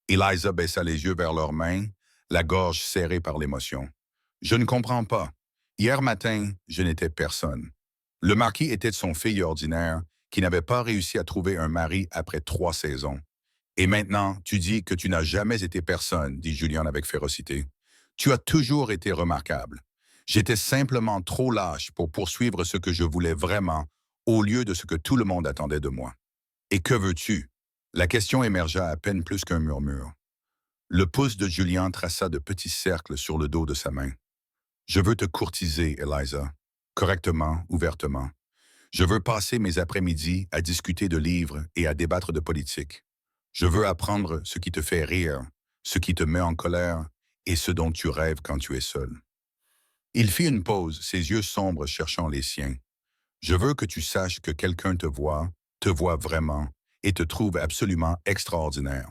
Eliza baissa les yeux vers leurs mains, la gorge serrée par l'émotion. Je ne comprends pas. Hier matin, je n'étais personne. Le marquis était son fille ordinaire qui n'avait pas réussi à trouver un mari après 3 saisons. Et maintenant, tu dis que tu n'as jamais été personne, dit Julian avec férocité. Tu as toujours été remarquable. J'étais simplement trop lâche pour poursuivre ce que je voulais vraiment, au lieu de ce que tout le monde attendait de moi. Et que veux-tu? La question émergea à peine plus qu'un murmure. Le pouce de Julian traça de petits cercles sur le dos de sa main. Je veux te courtiser, Eliza, correctement, ouvertement. Je veux passer mes après-midi à discuter de livres et à débattre de politique. Je veux apprendre ce qui te fait rire, ce qui te met en colère et ce dont tu rêves quand tu es seul. Il fit une pause, ses yeux sombres cherchant les siens. Je veux que tu saches que quelqu'un te voit vraiment et te trouve absolument extraordinaire.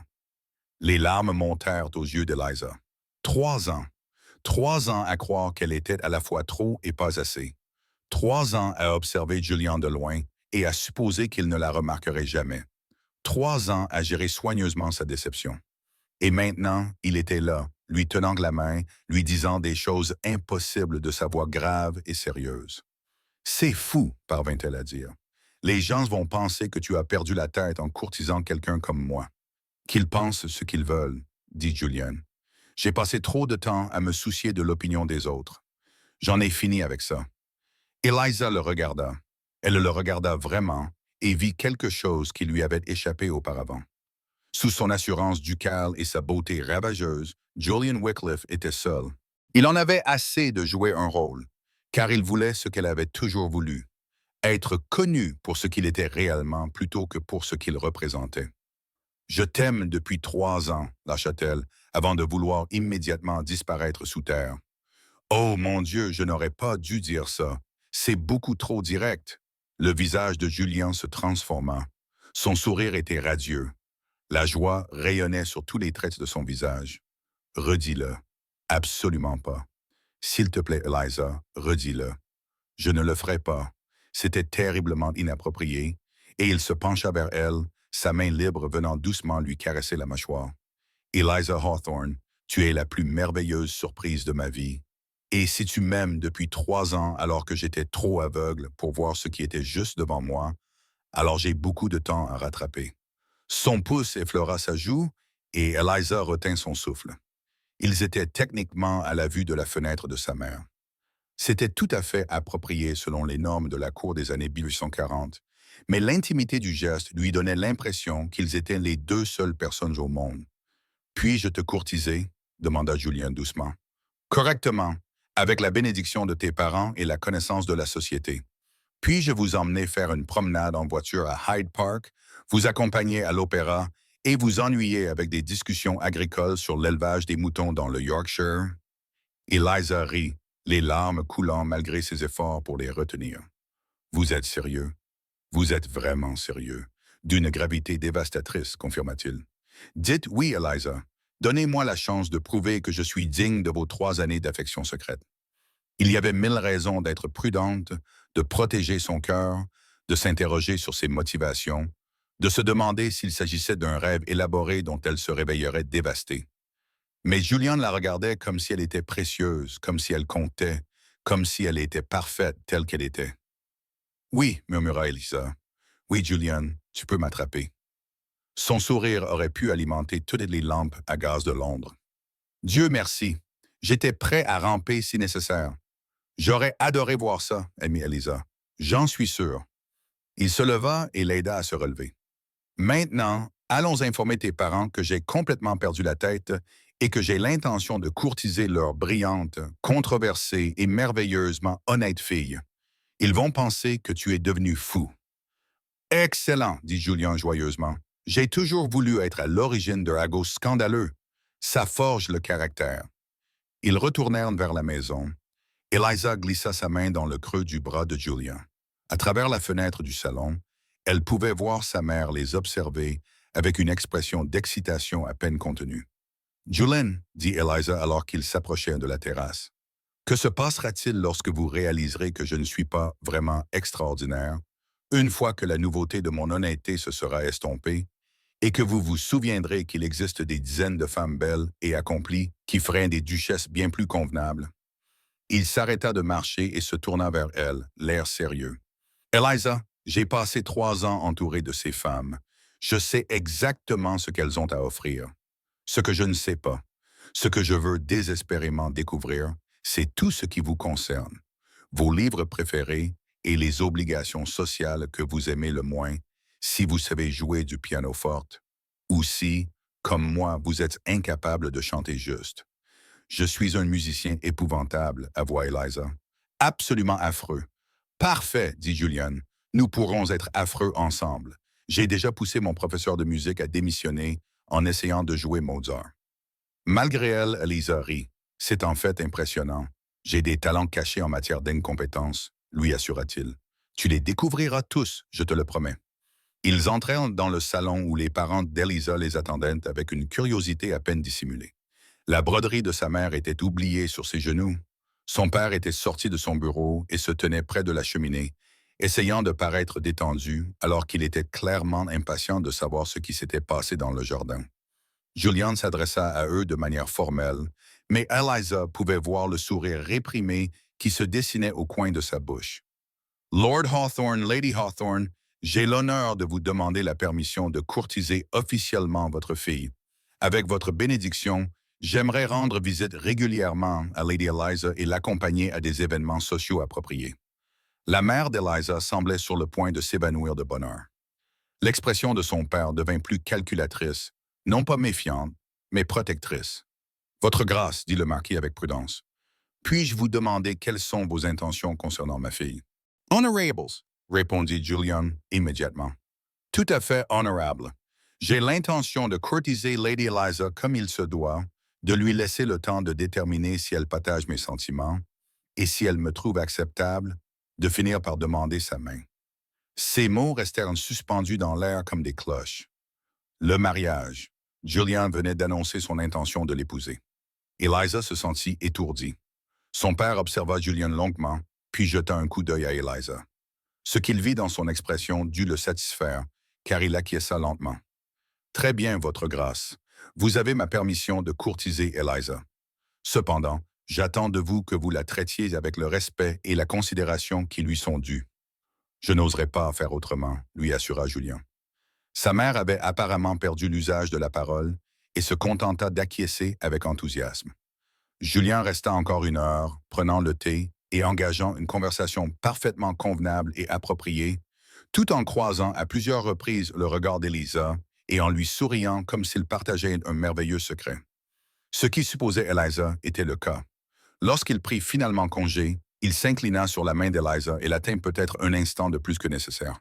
Les larmes montèrent aux yeux d'Eliza. 3 ans. 3 ans à croire qu'elle était à la fois trop et pas assez. 3 ans à observer Julian de loin et à supposer qu'il ne la remarquerait jamais. 3 ans à gérer soigneusement sa déception. Et maintenant, il était là, lui tenant la main, lui disant des choses impossibles de sa voix grave et sérieuse. C'est fou, parvint-elle à dire. Les gens vont penser que tu as perdu la tête en courtisant quelqu'un comme moi. Qu'ils pensent ce qu'ils veulent, dit Julian. J'ai passé trop de temps à me soucier de l'opinion des autres. J'en ai fini avec ça. Eliza le regarda. Elle le regarda vraiment et vit quelque chose qui lui avait échappé auparavant. Sous son assurance ducale et sa beauté ravageuse, Julian Wycliffe était seul. Il en avait assez de jouer un rôle, car il voulait ce qu'elle avait toujours voulu, être connu pour ce qu'il était réellement plutôt que pour ce qu'il représentait. Je t'aime depuis 3 ans, lâcha-t-elle, avant de vouloir immédiatement disparaître sous terre. Oh mon Dieu, je n'aurais pas dû dire ça. C'est beaucoup trop direct. Le visage de Julien se transforma. Son sourire était radieux. La joie rayonnait sur tous les traits de son visage. Redis-le. Absolument pas. S'il te plaît, Eliza, redis-le. Je ne le ferai pas. C'était terriblement inapproprié, et il se pencha vers elle, sa main libre venant doucement lui caresser la mâchoire. Eliza Hawthorne, tu es la plus merveilleuse surprise de ma vie. Et si tu m'aimes depuis 3 ans alors que j'étais trop aveugle pour voir ce qui était juste devant moi, alors j'ai beaucoup de temps à rattraper. Son pouce effleura sa joue et Eliza retint son souffle. Ils étaient techniquement à la vue de la fenêtre de sa mère. C'était tout à fait approprié selon les normes de la cour des années 1840, mais l'intimité du geste lui donnait l'impression qu'ils étaient les deux seules personnes au monde. Puis-je te courtiser? Demanda Julien doucement. Correctement, avec la bénédiction de tes parents et la connaissance de la société. Puis-je vous emmener faire une promenade en voiture à Hyde Park, vous accompagner à l'opéra et vous ennuyer avec des discussions agricoles sur l'élevage des moutons dans le Yorkshire? Eliza rit, les larmes coulant malgré ses efforts pour les retenir. Vous êtes sérieux? Vous êtes vraiment sérieux. D'une gravité dévastatrice, confirma-t-il. Dites oui, Eliza. Donnez-moi la chance de prouver que je suis digne de vos 3 années d'affection secrète. Il y avait 1000 raisons d'être prudente, de protéger son cœur, de s'interroger sur ses motivations, de se demander s'il s'agissait d'un rêve élaboré dont elle se réveillerait dévastée. Mais Julian la regardait comme si elle était précieuse, comme si elle comptait, comme si elle était parfaite telle qu'elle était. Oui, murmura Elisa. Oui, Julian, tu peux m'attraper. Son sourire aurait pu alimenter toutes les lampes à gaz de Londres. Dieu merci. J'étais prêt à ramper si nécessaire. J'aurais adoré voir ça, admit Elisa. J'en suis sûr. Il se leva et l'aida à se relever. Maintenant, allons informer tes parents que j'ai complètement perdu la tête et que j'ai l'intention de courtiser leur brillante, controversée et merveilleusement honnête fille. Ils vont penser que tu es devenu fou. Excellent, dit Julien joyeusement. J'ai toujours voulu être à l'origine de ragots scandaleux. Ça forge le caractère. Ils retournèrent vers la maison. Eliza glissa sa main dans le creux du bras de Julien. À travers la fenêtre du salon, elle pouvait voir sa mère les observer avec une expression d'excitation à peine contenue. « Julien, dit Eliza alors qu'ils s'approchaient de la terrasse, que se passera-t-il lorsque vous réaliserez que je ne suis pas vraiment extraordinaire, une fois que la nouveauté de mon honnêteté se sera estompée, et que vous vous souviendrez qu'il existe des dizaines de femmes belles et accomplies qui feraient des duchesses bien plus convenables? » Il s'arrêta de marcher et se tourna vers elle, l'air sérieux. « Eliza, j'ai passé 3 ans entouré de ces femmes. Je sais exactement ce qu'elles ont à offrir. Ce que je ne sais pas, ce que je veux désespérément découvrir, c'est tout ce qui vous concerne. Vos livres préférés et les obligations sociales que vous aimez le moins, si vous savez jouer du piano forte, ou si, comme moi, vous êtes incapable de chanter juste. Je suis un musicien épouvantable, avoua Eliza. Absolument affreux. Parfait, dit Julian. Nous pourrons être affreux ensemble. J'ai déjà poussé mon professeur de musique à démissionner en essayant de jouer Mozart. Malgré elle, Eliza rit. C'est en fait impressionnant. J'ai des talents cachés en matière d'incompétence, lui assura-t-il. Tu les découvriras tous, je te le promets. Ils entrèrent dans le salon où les parents d'Eliza les attendaient avec une curiosité à peine dissimulée. La broderie de sa mère était oubliée sur ses genoux. Son père était sorti de son bureau et se tenait près de la cheminée, essayant de paraître détendu alors qu'il était clairement impatient de savoir ce qui s'était passé dans le jardin. Julian s'adressa à eux de manière formelle, mais Eliza pouvait voir le sourire réprimé qui se dessinait au coin de sa bouche. « Lord Hawthorne, Lady Hawthorne, j'ai l'honneur de vous demander la permission de courtiser officiellement votre fille. Avec votre bénédiction, j'aimerais rendre visite régulièrement à Lady Eliza et l'accompagner à des événements sociaux appropriés. » La mère d'Eliza semblait sur le point de s'évanouir de bonheur. L'expression de son père devint plus calculatrice, non pas méfiante, mais protectrice. « Votre grâce, dit le marquis avec prudence. Puis-je vous demander quelles sont vos intentions concernant ma fille? »« Honorables, répondit Julian immédiatement. Tout à fait honorable. J'ai l'intention de courtiser Lady Eliza comme il se doit, de lui laisser le temps de déterminer si elle partage mes sentiments, et si elle me trouve acceptable, de finir par demander sa main. Ces mots restèrent suspendus dans l'air comme des cloches. Le mariage. Julian venait d'annoncer son intention de l'épouser. Eliza se sentit étourdie. Son père observa Julian longuement, puis jeta un coup d'œil à Eliza. Ce qu'il vit dans son expression dut le satisfaire, car il acquiesça lentement. Très bien, votre grâce. Vous avez ma permission de courtiser Eliza. Cependant, j'attends de vous que vous la traitiez avec le respect et la considération qui lui sont dus. Je n'oserais pas faire autrement, lui assura Julien. Sa mère avait apparemment perdu l'usage de la parole et se contenta d'acquiescer avec enthousiasme. Julien resta encore 1 heure, prenant le thé et engageant une conversation parfaitement convenable et appropriée, tout en croisant à plusieurs reprises le regard d'Elisa et en lui souriant comme s'il partageait un merveilleux secret. Ce qui supposait Eliza était le cas. Lorsqu'il prit finalement congé, il s'inclina sur la main d'Eliza et la tint peut-être un instant de plus que nécessaire.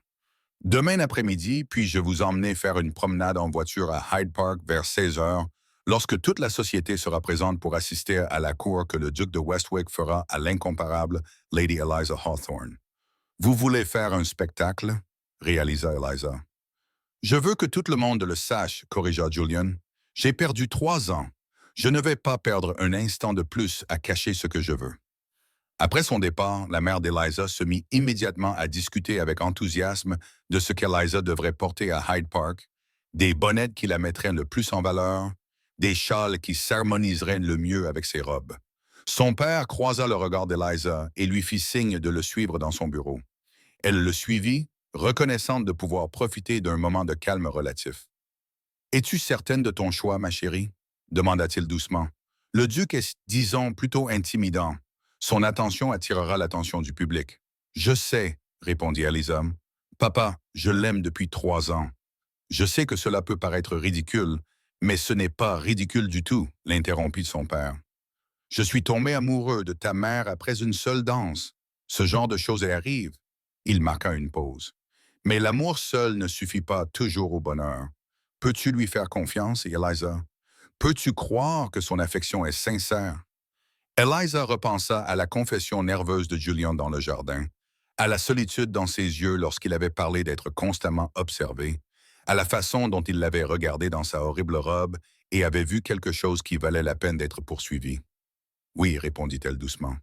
Demain après-midi, puis-je vous emmener faire une promenade en voiture à Hyde Park vers 16 heures, lorsque toute la société sera présente pour assister à la cour que le duc de Westwick fera à l'incomparable Lady Eliza Hawthorne. Vous voulez faire un spectacle? Réalisa Eliza. Je veux que tout le monde le sache, corrigea Julian. J'ai perdu 3 ans. Je ne vais pas perdre un instant de plus à cacher ce que je veux. Après son départ, la mère d'Eliza se mit immédiatement à discuter avec enthousiasme de ce qu'Eliza devrait porter à Hyde Park, des bonnettes qui la mettraient le plus en valeur, des châles qui s'harmoniseraient le mieux avec ses robes. Son père croisa le regard d'Eliza et lui fit signe de le suivre dans son bureau. Elle le suivit, reconnaissante de pouvoir profiter d'un moment de calme relatif. « Es-tu certaine de ton choix, ma chérie? » demanda-t-il doucement. « Le duc est, disons, plutôt intimidant. Son attention attirera l'attention du public. »« Je sais, » répondit Eliza. « Papa, je l'aime depuis 3 ans. Je sais que cela peut paraître ridicule, mais ce n'est pas ridicule du tout, » l'interrompit son père. « Je suis tombé amoureux de ta mère après une seule danse. Ce genre de choses arrive. » Il marqua une pause. « Mais l'amour seul ne suffit pas toujours au bonheur. Peux-tu lui faire confiance, Eliza? Peux-tu croire que son affection est sincère? » Eliza repensa à la confession nerveuse de Julian dans le jardin, à la solitude dans ses yeux lorsqu'il avait parlé d'être constamment observé, à la façon dont il l'avait regardé dans sa horrible robe et avait vu quelque chose qui valait la peine d'être poursuivi. « Oui, répondit-elle doucement.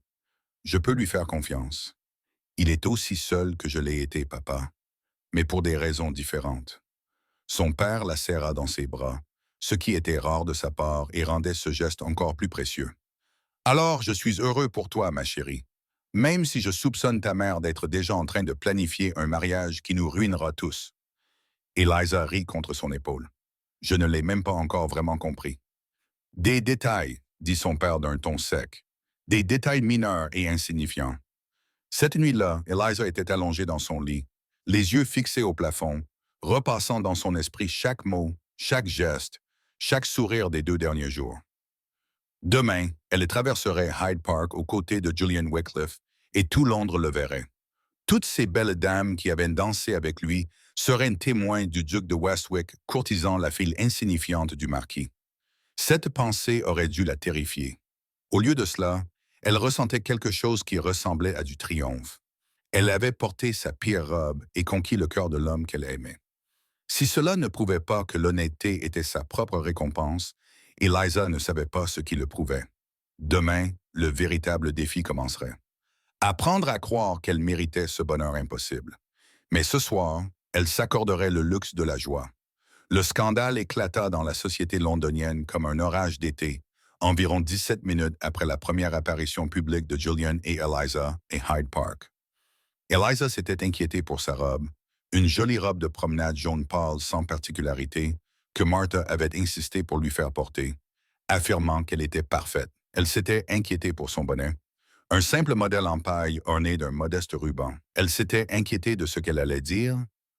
Je peux lui faire confiance. Il est aussi seul que je l'ai été, papa, mais pour des raisons différentes. » Son père la serra dans ses bras, ce qui était rare de sa part et rendait ce geste encore plus précieux. « Alors, je suis heureux pour toi, ma chérie, même si je soupçonne ta mère d'être déjà en train de planifier un mariage qui nous ruinera tous. » Eliza rit contre son épaule. « Je ne l'ai même pas encore vraiment compris. »« Des détails, » dit son père d'un ton sec. « Des détails mineurs et insignifiants. » Cette nuit-là, Eliza était allongée dans son lit, les yeux fixés au plafond, repassant dans son esprit chaque mot, chaque geste, chaque sourire des 2 derniers jours. Demain, elle traverserait Hyde Park aux côtés de Julian Wycliffe et tout Londres le verrait. Toutes ces belles dames qui avaient dansé avec lui seraient témoins du duc de Westwick courtisant la fille insignifiante du marquis. Cette pensée aurait dû la terrifier. Au lieu de cela, elle ressentait quelque chose qui ressemblait à du triomphe. Elle avait porté sa pire robe et conquis le cœur de l'homme qu'elle aimait. Si cela ne prouvait pas que l'honnêteté était sa propre récompense, Eliza ne savait pas ce qui le prouvait. Demain, le véritable défi commencerait. Apprendre à croire qu'elle méritait ce bonheur impossible. Mais ce soir, elle s'accorderait le luxe de la joie. Le scandale éclata dans la société londonienne comme un orage d'été, environ 17 minutes après la première apparition publique de Julian et Eliza et Hyde Park. Eliza s'était inquiétée pour sa robe, une jolie robe de promenade jaune pâle sans particularité, que Martha avait insisté pour lui faire porter, affirmant qu'elle était parfaite. Elle s'était inquiétée pour son bonnet. Un simple modèle en paille orné d'un modeste ruban. Elle s'était inquiétée de ce qu'elle allait dire,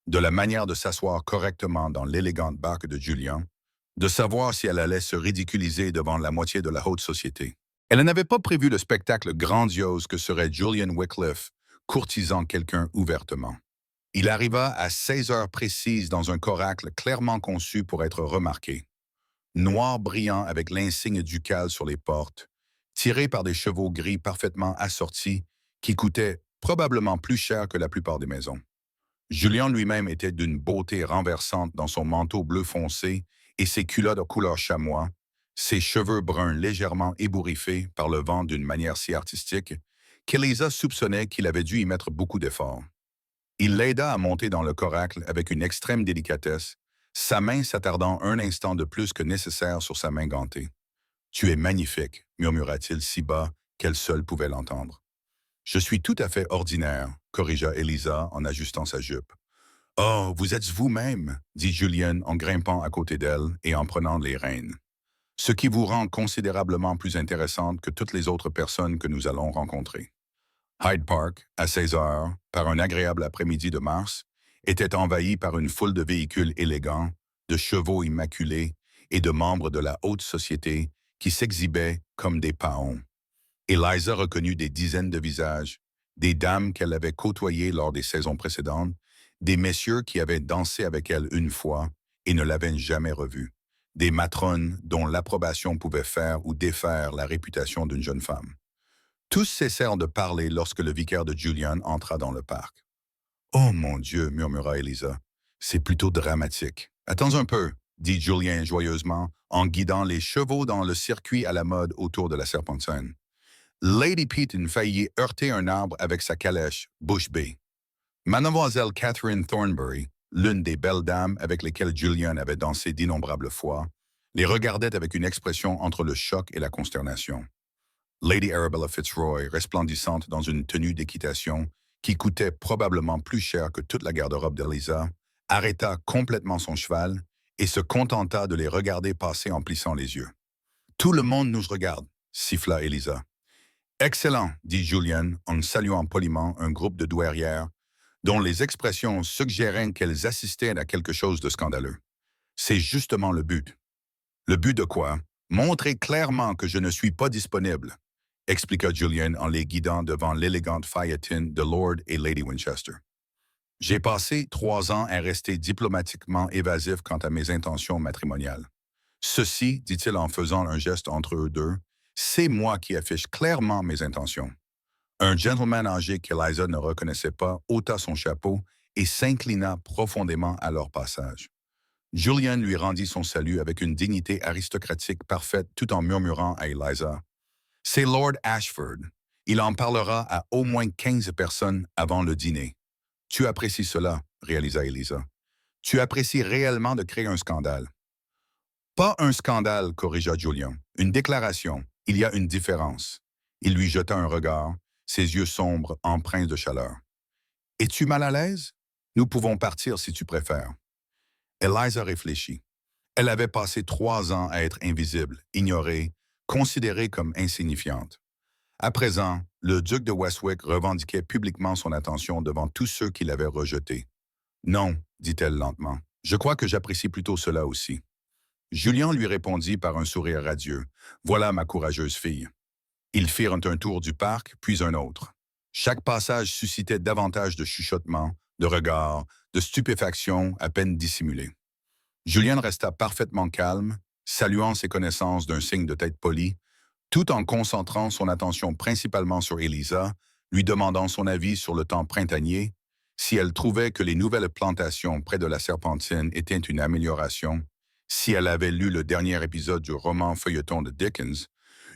de la manière de s'asseoir correctement dans l'élégante barque de Julian, de savoir si elle allait se ridiculiser devant la moitié de la haute société. Elle n'avait pas prévu le spectacle grandiose que serait Julian Wycliffe courtisant quelqu'un ouvertement. Il arriva à 16 heures précises dans un coracle clairement conçu pour être remarqué. Noir brillant avec l'insigne ducal sur les portes, tiré par des chevaux gris parfaitement assortis qui coûtaient probablement plus cher que la plupart des maisons. Julien lui-même était d'une beauté renversante dans son manteau bleu foncé et ses culottes de couleur chamois, ses cheveux bruns légèrement ébouriffés par le vent d'une manière si artistique qu'Elisa soupçonnait qu'il avait dû y mettre beaucoup d'efforts. Il l'aida à monter dans le coracle avec une extrême délicatesse, sa main s'attardant un instant de plus que nécessaire sur sa main gantée. « Tu es magnifique, murmura-t-il si bas qu'elle seule pouvait l'entendre. « Je suis tout à fait ordinaire, corrigea Elisa en ajustant sa jupe. « Oh, vous êtes vous-même, dit Julian en grimpant à côté d'elle et en prenant les rênes. Ce qui vous rend considérablement plus intéressante que toutes les autres personnes que nous allons rencontrer. Hyde Park, à 16 heures, par un agréable après-midi de mars, était envahi par une foule de véhicules élégants, de chevaux immaculés et de membres de la haute société qui s'exhibaient comme des paons. Eliza reconnut des dizaines de visages, des dames qu'elle avait côtoyées lors des saisons précédentes, des messieurs qui avaient dansé avec elle une fois et ne l'avaient jamais revue, des matrones dont l'approbation pouvait faire ou défaire la réputation d'une jeune femme. Tous cessèrent de parler lorsque le vicaire de Julian entra dans le parc. « Oh mon Dieu, murmura Elisa, c'est plutôt dramatique. Attends un peu, dit Julien joyeusement en guidant les chevaux dans le circuit à la mode autour de la Serpentine. Lady Peaton faillit heurter un arbre avec sa calèche, bouche bée. Mademoiselle Catherine Thornbury, l'une des belles dames avec lesquelles Julian avait dansé d'innombrables fois, les regardait avec une expression entre le choc et la consternation. Lady Arabella Fitzroy, resplendissante dans une tenue d'équitation qui coûtait probablement plus cher que toute la garde-robe d'Elisa, arrêta complètement son cheval et se contenta de les regarder passer en plissant les yeux. « Tout le monde nous regarde, » siffla Elisa. « Excellent, dit Julian en saluant poliment un groupe de douairières dont les expressions suggéraient qu'elles assistaient à quelque chose de scandaleux. C'est justement le but. Le but de quoi? Montrer clairement que je ne suis pas disponible, expliqua Julian en les guidant devant l'élégante phaéton de Lord et Lady Winchester. J'ai passé 3 ans à rester diplomatiquement évasif quant à mes intentions matrimoniales. Ceci, dit-il en faisant un geste entre eux deux, c'est moi qui affiche clairement mes intentions. Un gentleman âgé qu'Eliza ne reconnaissait pas ôta son chapeau et s'inclina profondément à leur passage. Julian lui rendit son salut avec une dignité aristocratique parfaite tout en murmurant à Eliza. « C'est Lord Ashford. Il en parlera à au moins 15 personnes avant le dîner. » « Tu apprécies cela, » réalisa Elisa. « Tu apprécies réellement de créer un scandale. » « Pas un scandale, » corrigea Julian. « Une déclaration. Il y a une différence. » Il lui jeta un regard, ses yeux sombres, empreints de chaleur. « Es-tu mal à l'aise? Nous pouvons partir si tu préfères. » Eliza réfléchit. Elle avait passé 3 ans à être invisible, ignorée, considérée comme insignifiante. À présent, le duc de Westwick revendiquait publiquement son attention devant tous ceux qui l'avaient rejeté. « Non, dit-elle lentement, je crois que j'apprécie plutôt cela aussi. » Julian lui répondit par un sourire radieux. « Voilà ma courageuse fille. » Ils firent un tour du parc, puis un autre. Chaque passage suscitait davantage de chuchotements, de regards, de stupéfaction à peine dissimulée. Julian resta parfaitement calme, saluant ses connaissances d'un signe de tête poli, tout en concentrant son attention principalement sur Elisa, lui demandant son avis sur le temps printanier, si elle trouvait que les nouvelles plantations près de la Serpentine étaient une amélioration, si elle avait lu le dernier épisode du roman feuilleton de Dickens,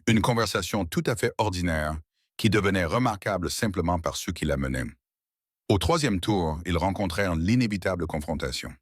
une conversation tout à fait ordinaire qui devenait remarquable simplement par ceux qui la menaient. Au 3e tour, ils rencontrèrent l'inévitable confrontation.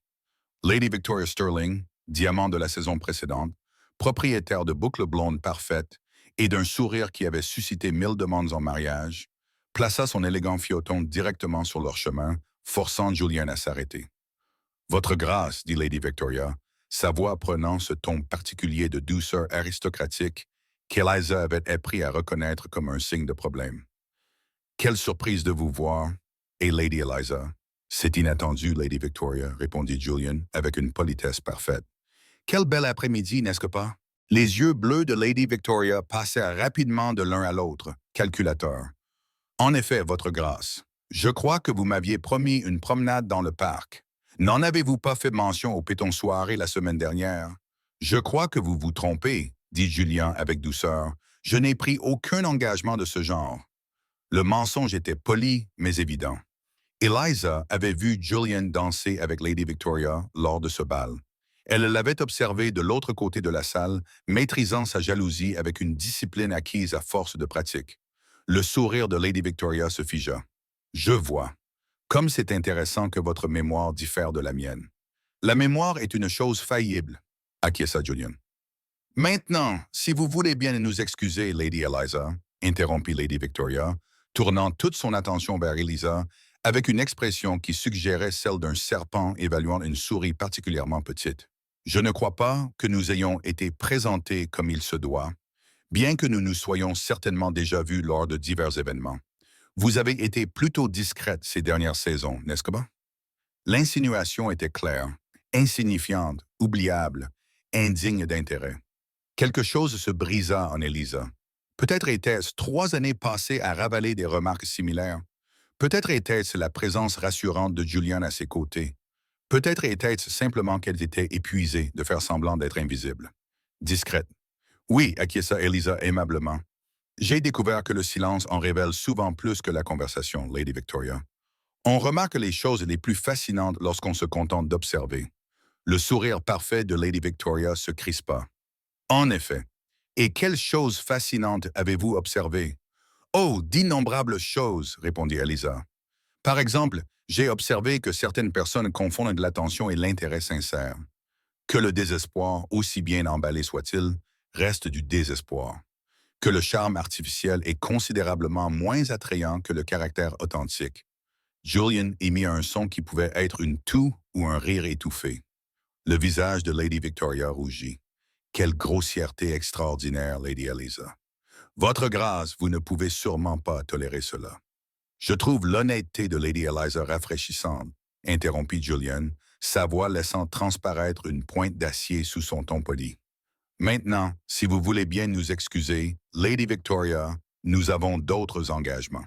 Lady Victoria Sterling, diamant de la saison précédente, propriétaire de boucles blondes parfaites et d'un sourire qui avait suscité 1000 demandes en mariage, plaça son élégant phaéton directement sur leur chemin, forçant Julian à s'arrêter. « Votre grâce, dit Lady Victoria, sa voix prenant ce ton particulier de douceur aristocratique qu'Eliza avait appris à reconnaître comme un signe de problème. « Quelle surprise de vous voir, et Lady Eliza. »« C'est inattendu, Lady Victoria, » répondit Julian avec une politesse parfaite. « Quel bel après-midi, n'est-ce pas? » Les yeux bleus de Lady Victoria passèrent rapidement de l'un à l'autre, calculateur. « En effet, votre grâce, je crois que vous m'aviez promis une promenade dans le parc. N'en avez-vous pas fait mention au péton soirée la semaine dernière? Je crois que vous vous trompez, dit Julian avec douceur. Je n'ai pris aucun engagement de ce genre. Le mensonge était poli, mais évident. Eliza avait vu Julian danser avec Lady Victoria lors de ce bal. Elle l'avait observé de l'autre côté de la salle, maîtrisant sa jalousie avec une discipline acquise à force de pratique. Le sourire de Lady Victoria se figea. « Je vois. Comme c'est intéressant que votre mémoire diffère de la mienne. La mémoire est une chose faillible, acquiesça Julian. Maintenant, si vous voulez bien nous excuser, Lady Eliza, interrompit Lady Victoria, tournant toute son attention vers Eliza, avec une expression qui suggérait celle d'un serpent évaluant une souris particulièrement petite. Je ne crois pas que nous ayons été présentés comme il se doit, bien que nous nous soyons certainement déjà vus lors de divers événements. Vous avez été plutôt discrète ces dernières saisons, n'est-ce pas? L'insinuation était claire, insignifiante, oubliable, indigne d'intérêt. Quelque chose se brisa en Eliza. Peut-être était-ce 3 années passées à ravaler des remarques similaires. Peut-être était-ce la présence rassurante de Julian à ses côtés. Peut-être était-ce simplement qu'elle était épuisée de faire semblant d'être invisible. Discrète. Oui, acquiesça Eliza aimablement. J'ai découvert que le silence en révèle souvent plus que la conversation, Lady Victoria. On remarque les choses les plus fascinantes lorsqu'on se contente d'observer. Le sourire parfait de Lady Victoria se crispa. En effet. Et quelles choses fascinantes avez-vous observées? Oh, d'innombrables choses, répondit Eliza. Par exemple, j'ai observé que certaines personnes confondent l'attention et l'intérêt sincère. Que le désespoir, aussi bien emballé soit-il, reste du désespoir. Que le charme artificiel est considérablement moins attrayant que le caractère authentique. Julian émit un son qui pouvait être une toux ou un rire étouffé. Le visage de Lady Victoria rougit. Quelle grossièreté extraordinaire, Lady Eliza. Votre grâce, vous ne pouvez sûrement pas tolérer cela. Je trouve l'honnêteté de Lady Eliza rafraîchissante, interrompit Julian, sa voix laissant transparaître une pointe d'acier sous son ton poli. Maintenant, si vous voulez bien nous excuser, Lady Victoria, nous avons d'autres engagements.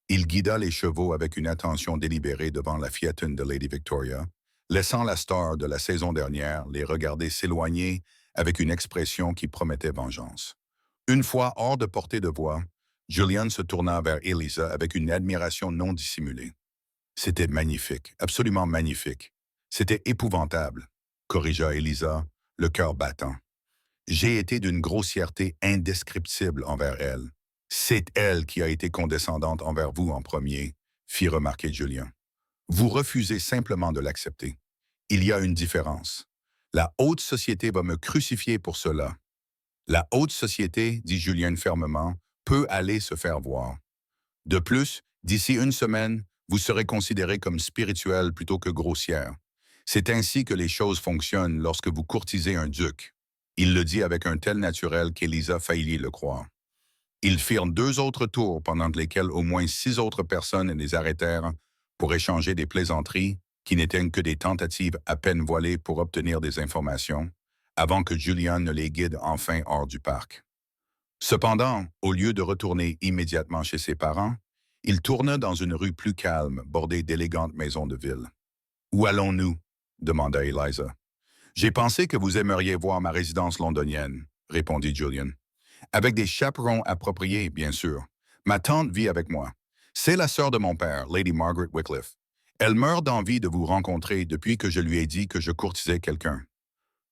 Il guida les chevaux avec une attention délibérée devant la Fiatune de Lady Victoria, laissant la star de la saison dernière les regarder s'éloigner avec une expression qui promettait vengeance. Une fois hors de portée de voix, Julian se tourna vers Eliza avec une admiration non dissimulée. C'était magnifique, absolument magnifique. C'était épouvantable, corrigea Eliza, le cœur battant. J'ai été d'une grossièreté indescriptible envers elle. C'est elle qui a été condescendante envers vous en premier, fit remarquer Julian. Vous refusez simplement de l'accepter. Il y a une différence. La haute société va me crucifier pour cela. La haute société, dit Julian fermement, peut aller se faire voir. De plus, d'ici une semaine, vous serez considéré comme spirituel plutôt que grossière. C'est ainsi que les choses fonctionnent lorsque vous courtisez un duc. Il le dit avec un tel naturel qu'Eliza faillit le croire. Ils firent 2 autres tours pendant lesquels au moins 6 autres personnes les arrêtèrent pour échanger des plaisanteries qui n'étaient que des tentatives à peine voilées pour obtenir des informations, avant que Julian ne les guide enfin hors du parc. Cependant, au lieu de retourner immédiatement chez ses parents, il tourna dans une rue plus calme, bordée d'élégantes maisons de ville. « Où allons-nous? » demanda Eliza. « J'ai pensé que vous aimeriez voir ma résidence londonienne, » répondit Julian. « Avec des chaperons appropriés, bien sûr. Ma tante vit avec moi. C'est la sœur de mon père, Lady Margaret Wycliffe. Elle meurt d'envie de vous rencontrer depuis que je lui ai dit que je courtisais quelqu'un. »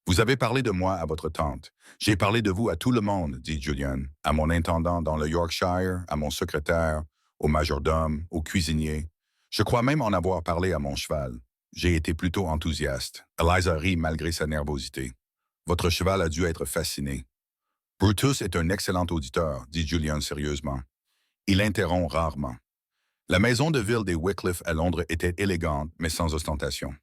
« Vous avez parlé de moi à votre tante. J'ai parlé de vous à tout le monde, dit Julian, à mon intendant dans le Yorkshire, à mon secrétaire, au majordome, au cuisinier. Je crois même en avoir parlé à mon cheval. J'ai été plutôt enthousiaste. » Eliza rit malgré sa nervosité. « Votre cheval a dû être fasciné. »« Brutus est un excellent auditeur, dit Julian sérieusement. Il interrompt rarement. La maison de ville des Wycliffe à Londres était élégante, mais sans ostentation.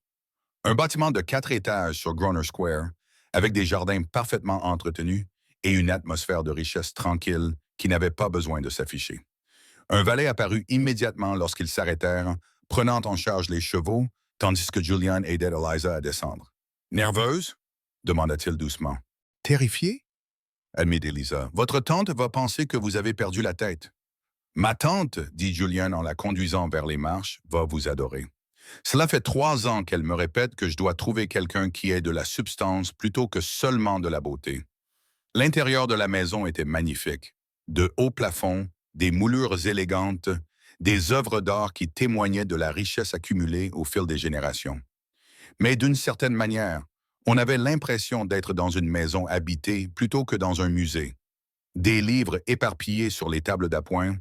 Un bâtiment de 4 étages sur Grosvenor Square, avec des jardins parfaitement entretenus et une atmosphère de richesse tranquille qui n'avait pas besoin de s'afficher. Un valet apparut immédiatement lorsqu'ils s'arrêtèrent, prenant en charge les chevaux, tandis que Julian aidait Eliza à descendre. « Nerveuse? » demanda-t-il doucement. « Terrifiée? » admit Eliza. « Votre tante va penser que vous avez perdu la tête. »« Ma tante, dit Julian en la conduisant vers les marches, va vous adorer. Cela fait 3 ans qu'elle me répète que je dois trouver quelqu'un qui ait de la substance plutôt que seulement de la beauté. » L'intérieur de la maison était magnifique. De hauts plafonds, des moulures élégantes, des œuvres d'art qui témoignaient de la richesse accumulée au fil des générations. Mais d'une certaine manière, on avait l'impression d'être dans une maison habitée plutôt que dans un musée. Des livres éparpillés sur les tables d'appoint,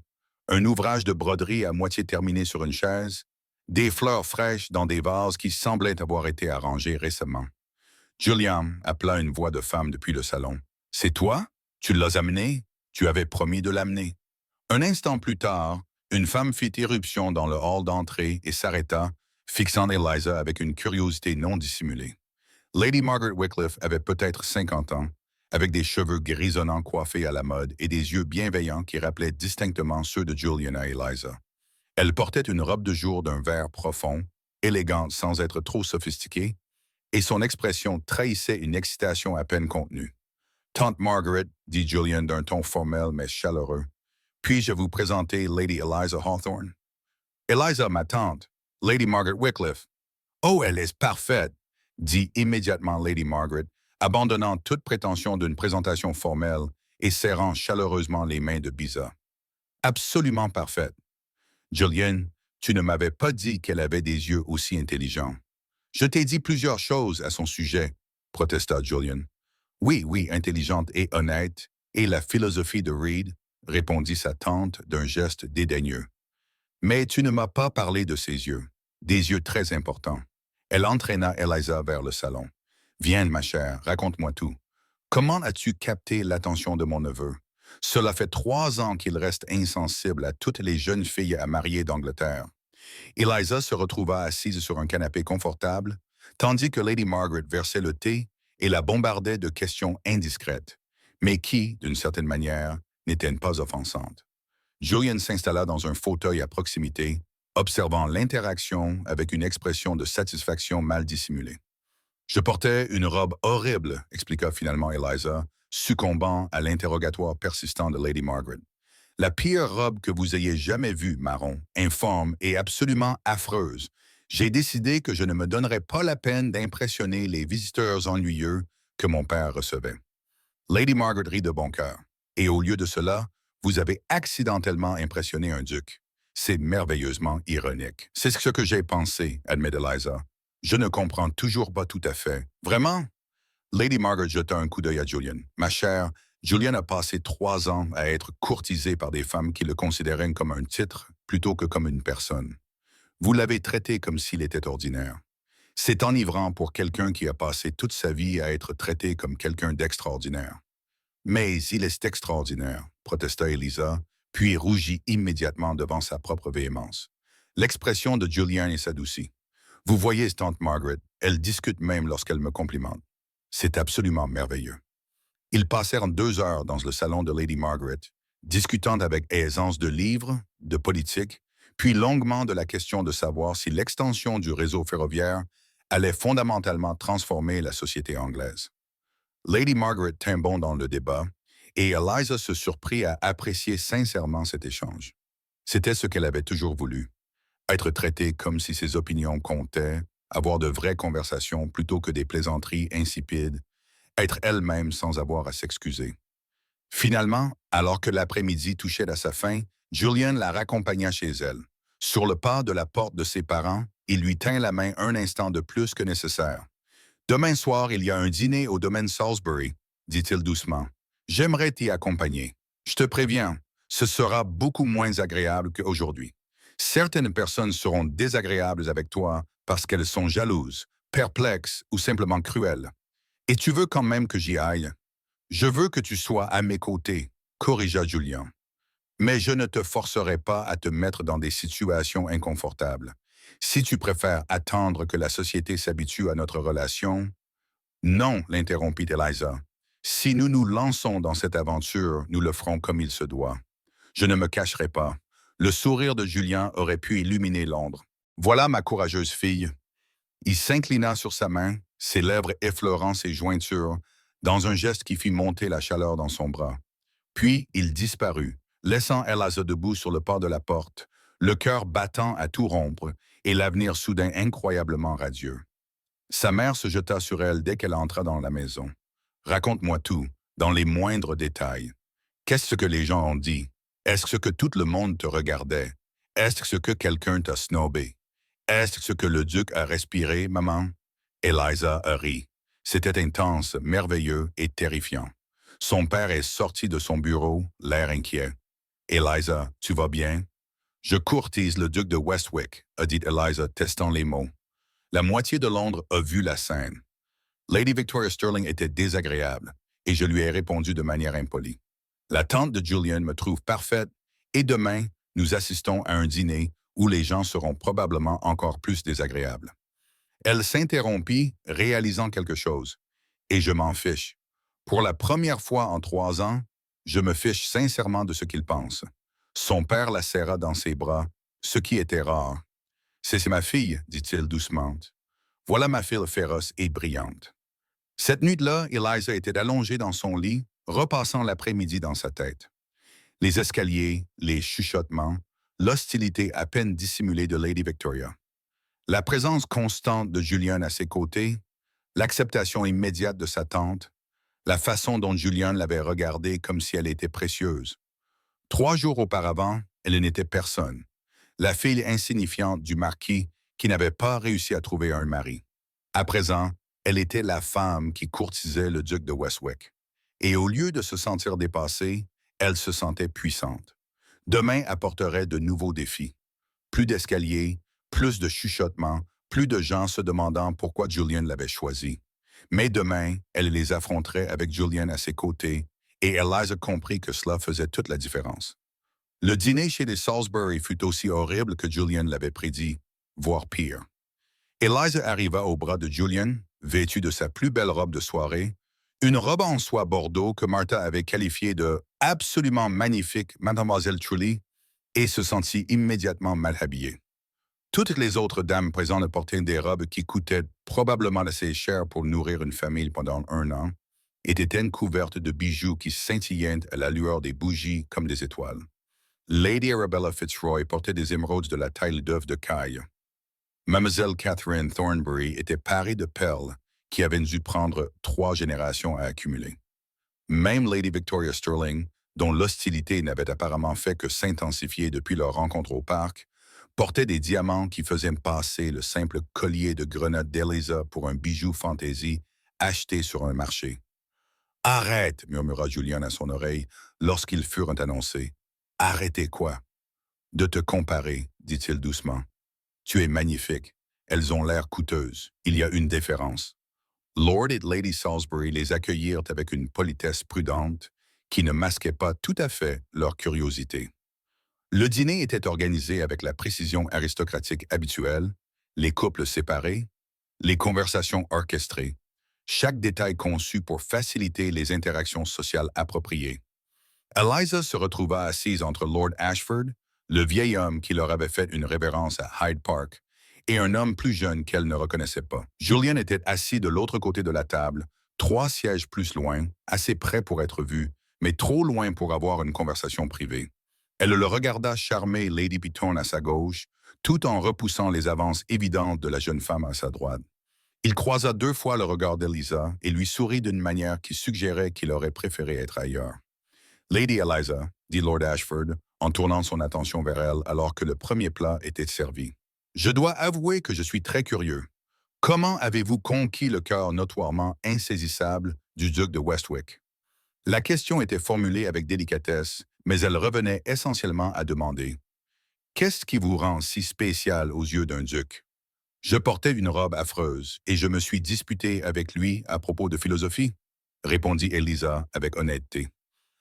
un ouvrage de broderie à moitié terminé sur une chaise, des fleurs fraîches dans des vases qui semblaient avoir été arrangés récemment. Julian appela une voix de femme depuis le salon. « C'est toi? Tu l'as amené? Tu avais promis de l'amener. » Un instant plus tard, une femme fit irruption dans le hall d'entrée et s'arrêta, fixant Eliza avec une curiosité non dissimulée. Lady Margaret Wycliffe avait peut-être 50 ans, avec des cheveux grisonnants coiffés à la mode et des yeux bienveillants qui rappelaient distinctement ceux de Julian à Eliza. Elle portait une robe de jour d'un vert profond, élégante sans être trop sophistiquée, et son expression trahissait une excitation à peine contenue. « Tante Margaret, dit Julian d'un ton formel mais chaleureux, puis-je vous présenter Lady Eliza Hawthorne? »« Eliza, ma tante, Lady Margaret Wycliffe. »« Oh, elle est parfaite, » dit immédiatement Lady Margaret, abandonnant toute prétention d'une présentation formelle et serrant chaleureusement les mains de Bisa. « Absolument parfaite. »« Julian, tu ne m'avais pas dit qu'elle avait des yeux aussi intelligents. »« Je t'ai dit plusieurs choses à son sujet, » protesta Julian. « Oui, oui, intelligente et honnête, et la philosophie de Reed, » répondit sa tante d'un geste dédaigneux. « Mais tu ne m'as pas parlé de ses yeux, des yeux très importants. » Elle entraîna Eliza vers le salon. « Viens, ma chère, raconte-moi tout. Comment as-tu capté l'attention de mon neveu? Cela fait 3 ans qu'il reste insensible à toutes les jeunes filles à marier d'Angleterre. » Eliza se retrouva assise sur un canapé confortable, tandis que Lady Margaret versait le thé et la bombardait de questions indiscrètes, mais qui, d'une certaine manière, n'étaient pas offensantes. Julian s'installa dans un fauteuil à proximité, observant l'interaction avec une expression de satisfaction mal dissimulée. « Je portais une robe horrible, » expliqua finalement Eliza, succombant à l'interrogatoire persistant de Lady Margaret. « La pire robe que vous ayez jamais vue, marron, informe et absolument affreuse. J'ai décidé que je ne me donnerais pas la peine d'impressionner les visiteurs ennuyeux que mon père recevait. » Lady Margaret rit de bon cœur. « Et au lieu de cela, vous avez accidentellement impressionné un duc. C'est merveilleusement ironique. »« C'est ce que j'ai pensé, » admet Eliza. « Je ne comprends toujours pas tout à fait. Vraiment? » Lady Margaret jeta un coup d'œil à Julian. « Ma chère, Julian a passé 3 ans à être courtisé par des femmes qui le considéraient comme un titre plutôt que comme une personne. Vous l'avez traité comme s'il était ordinaire. C'est enivrant pour quelqu'un qui a passé toute sa vie à être traité comme quelqu'un d'extraordinaire. »« Mais il est extraordinaire, » protesta Eliza, puis rougit immédiatement devant sa propre véhémence. L'expression de Julian s'adoucit. « Vous voyez, tante Margaret, elle discute même lorsqu'elle me complimente. C'est absolument merveilleux. » Ils passèrent 2 heures dans le salon de Lady Margaret, discutant avec aisance de livres, de politique, puis longuement de la question de savoir si l'extension du réseau ferroviaire allait fondamentalement transformer la société anglaise. Lady Margaret tint bon dans le débat, et Eliza se surprit à apprécier sincèrement cet échange. C'était ce qu'elle avait toujours voulu, être traitée comme si ses opinions comptaient, avoir de vraies conversations plutôt que des plaisanteries insipides, être elle-même sans avoir à s'excuser. Finalement, alors que l'après-midi touchait à sa fin, Julian la raccompagna chez elle. Sur le pas de la porte de ses parents, il lui tint la main un instant de plus que nécessaire. « Demain soir, il y a un dîner au domaine Salisbury, » dit-il doucement. « J'aimerais t'y accompagner. Je te préviens, ce sera beaucoup moins agréable qu'aujourd'hui. Certaines personnes seront désagréables avec toi parce qu'elles sont jalouses, perplexes ou simplement cruelles. Et tu veux quand même que j'y aille? Je veux que tu sois à mes côtés, » corrigea Julian. « Mais je ne te forcerai pas à te mettre dans des situations inconfortables. Si tu préfères attendre que la société s'habitue à notre relation... » « Non, » l'interrompit Eliza. « Si nous nous lançons dans cette aventure, nous le ferons comme il se doit. Je ne me cacherai pas. Le sourire de Julian aurait pu illuminer Londres. Voilà ma courageuse fille. » Il s'inclina sur sa main, ses lèvres effleurant ses jointures, dans un geste qui fit monter la chaleur dans son bras. Puis il disparut, laissant Eliza debout sur le pas de la porte, le cœur battant à tout rompre et l'avenir soudain incroyablement radieux. Sa mère se jeta sur elle dès qu'elle entra dans la maison. « Raconte-moi tout, dans les moindres détails. Qu'est-ce que les gens ont dit? Est-ce que tout le monde te regardait? Est-ce ce que quelqu'un t'a snobé? Est-ce ce que le duc a respiré, maman? Eliza a ri. C'était intense, merveilleux et terrifiant. Son père est sorti de son bureau, l'air inquiet. Eliza, tu vas bien? Je courtise le duc de Westwick, a dit Eliza, testant les mots. La moitié de Londres a vu la scène. Lady Victoria Sterling était désagréable, et je lui ai répondu de manière impolie. La tante de Julian me trouve parfaite, et demain, nous assistons à un dîner où les gens seront probablement encore plus désagréables. Elle s'interrompit, réalisant quelque chose, et je m'en fiche. Pour la première fois en 3 ans, je me fiche sincèrement de ce qu'il pense. Son père la serra dans ses bras, ce qui était rare. C'est ma fille, dit-il doucement. Voilà ma fille féroce et brillante. Cette nuit-là, Eliza était allongée dans son lit, repassant l'après-midi dans sa tête. Les escaliers, les chuchotements, l'hostilité à peine dissimulée de Lady Victoria. La présence constante de Julian à ses côtés, l'acceptation immédiate de sa tante, la façon dont Julian l'avait regardée comme si elle était précieuse. 3 jours auparavant, elle n'était personne. La fille insignifiante du marquis qui n'avait pas réussi à trouver un mari. À présent, elle était la femme qui courtisait le duc de Westwick. Et au lieu de se sentir dépassée, elle se sentait puissante. Demain apporterait de nouveaux défis. Plus d'escaliers, plus de chuchotements, plus de gens se demandant pourquoi Julian l'avait choisi. Mais demain, elle les affronterait avec Julian à ses côtés, et Eliza comprit que cela faisait toute la différence. Le dîner chez les Salisbury fut aussi horrible que Julian l'avait prédit, voire pire. Eliza arriva au bras de Julian, vêtue de sa plus belle robe de soirée, une robe en soie bordeaux que Martha avait qualifiée de « absolument magnifique, Mademoiselle Truly », et se sentit immédiatement mal habillée. Toutes les autres dames présentes portaient des robes qui coûtaient probablement assez cher pour nourrir une famille pendant 1 an, étaient couvertes de bijoux qui scintillaient à la lueur des bougies comme des étoiles. Lady Arabella Fitzroy portait des émeraudes de la taille d'œuf de caille. Mademoiselle Catherine Thornbury était parée de perles qui avaient dû prendre 3 générations à accumuler. Même Lady Victoria Sterling, dont l'hostilité n'avait apparemment fait que s'intensifier depuis leur rencontre au parc, portait des diamants qui faisaient passer le simple collier de grenade d'Eliza pour un bijou fantaisie acheté sur un marché. « Arrête !» murmura Julian à son oreille lorsqu'ils furent annoncés. « Arrêtez quoi? »« De te comparer, dit-il doucement. Tu es magnifique. Elles ont l'air coûteuses. Il y a une différence. » Lord et Lady Salisbury les accueillirent avec une politesse prudente qui ne masquait pas tout à fait leur curiosité. Le dîner était organisé avec la précision aristocratique habituelle, les couples séparés, les conversations orchestrées, chaque détail conçu pour faciliter les interactions sociales appropriées. Eliza se retrouva assise entre Lord Ashford, le vieil homme qui leur avait fait une révérence à Hyde Park, et un homme plus jeune qu'elle ne reconnaissait pas. Julian était assis de l'autre côté de la table, 3 sièges plus loin, assez près pour être vu, mais trop loin pour avoir une conversation privée. Elle le regarda charmer Lady Piton à sa gauche, tout en repoussant les avances évidentes de la jeune femme à sa droite. Il croisa 2 fois le regard d'Eliza et lui sourit d'une manière qui suggérait qu'il aurait préféré être ailleurs. « Lady Eliza, » dit Lord Ashford, en tournant son attention vers elle alors que le premier plat était servi. « Je dois avouer que je suis très curieux. Comment avez-vous conquis le cœur notoirement insaisissable du duc de Westwick? » La question était formulée avec délicatesse, mais elle revenait essentiellement à demander « Qu'est-ce qui vous rend si spécial aux yeux d'un duc? » Je portais une robe affreuse et je me suis disputé avec lui à propos de philosophie, répondit Eliza avec honnêteté.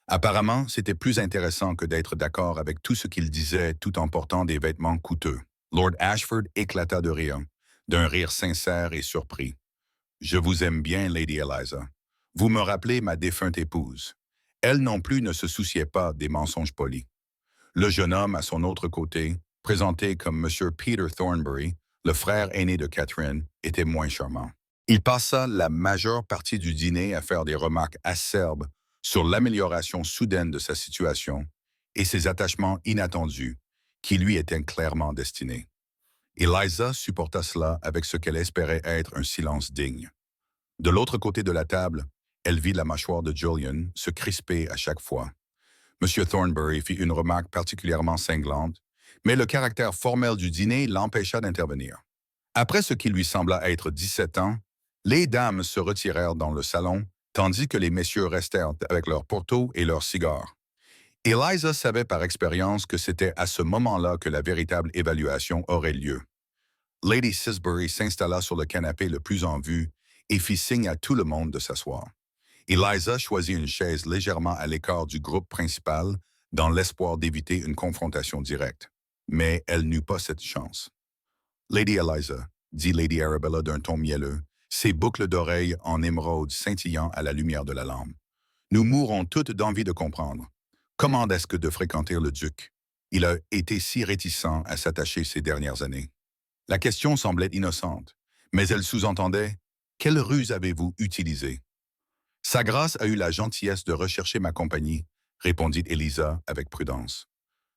Apparemment, c'était plus intéressant que d'être d'accord avec tout ce qu'il disait tout en portant des vêtements coûteux. Lord Ashford éclata de rire, d'un rire sincère et surpris. « Je vous aime bien, Lady Eliza. Vous me rappelez ma défunte épouse. Elle non plus ne se souciait pas des mensonges polis. » Le jeune homme, à son autre côté, présenté comme M. Peter Thornbury, le frère aîné de Catherine, était moins charmant. Il passa la majeure partie du dîner à faire des remarques acerbes sur l'amélioration soudaine de sa situation et ses attachements inattendus, qui lui étaient clairement destinés. Eliza supporta cela avec ce qu'elle espérait être un silence digne. De l'autre côté de la table, elle vit la mâchoire de Julian se crisper à chaque fois. M. Thornbury fit une remarque particulièrement cinglante, Mais le caractère formel du dîner l'empêcha d'intervenir. Après ce qui lui sembla être 17 ans, les dames se retirèrent dans le salon, tandis que les messieurs restèrent avec leurs portos et leurs cigares. Eliza savait par expérience que c'était à ce moment-là que la véritable évaluation aurait lieu. Lady Sisbury s'installa sur le canapé le plus en vue et fit signe à tout le monde de s'asseoir. Eliza choisit une chaise légèrement à l'écart du groupe principal dans l'espoir d'éviter une confrontation directe. Mais elle n'eut pas cette chance. Lady Eliza, dit Lady Arabella d'un ton mielleux, ses boucles d'oreilles en émeraude scintillant à la lumière de la lampe. Nous mourrons toutes d'envie de comprendre. Comment est-ce que de fréquenter le duc? Il a été si réticent à s'attacher ces dernières années. La question semblait innocente, mais elle sous-entendait « Quelle ruse avez-vous utilisée ?» Sa grâce a eu la gentillesse de rechercher ma compagnie, répondit Eliza avec prudence.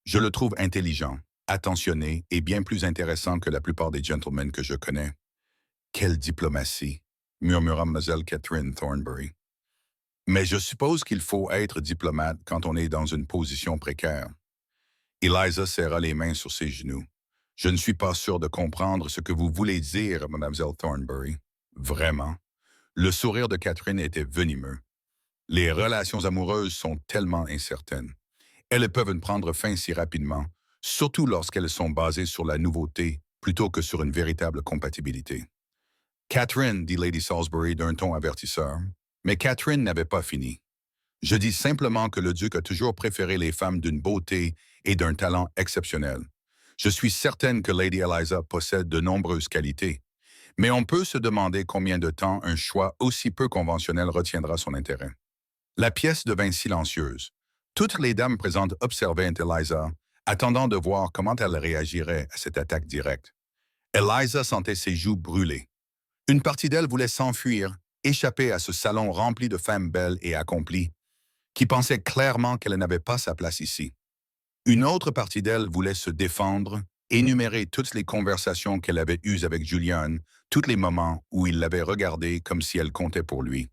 Je le trouve intelligent, attentionné et bien plus intéressant que la plupart des gentlemen que je connais. Quelle diplomatie, murmura Mlle Catherine Thornbury. Mais je suppose qu'il faut être diplomate quand on est dans une position précaire. Eliza serra les mains sur ses genoux. Je ne suis pas sûr de comprendre ce que vous voulez dire, Mlle Thornbury. Vraiment. Le sourire de Catherine était venimeux. Les relations amoureuses sont tellement incertaines. Elles peuvent prendre fin si rapidement, surtout lorsqu'elles sont basées sur la nouveauté plutôt que sur une véritable compatibilité. Catherine, dit Lady Salisbury d'un ton avertisseur, mais Catherine n'avait pas fini. Je dis simplement que le duc a toujours préféré les femmes d'une beauté et d'un talent exceptionnel. Je suis certaine que Lady Eliza possède de nombreuses qualités, mais on peut se demander combien de temps un choix aussi peu conventionnel retiendra son intérêt. La pièce devint silencieuse. Toutes les dames présentes observaient Eliza, attendant de voir comment elle réagirait à cette attaque directe. Eliza sentait ses joues brûler. Une partie d'elle voulait s'enfuir, échapper à ce salon rempli de femmes belles et accomplies, qui pensaient clairement qu'elle n'avait pas sa place ici. Une autre partie d'elle voulait se défendre, énumérer toutes les conversations qu'elle avait eues avec Julian, tous les moments où il l'avait regardée comme si elle comptait pour lui.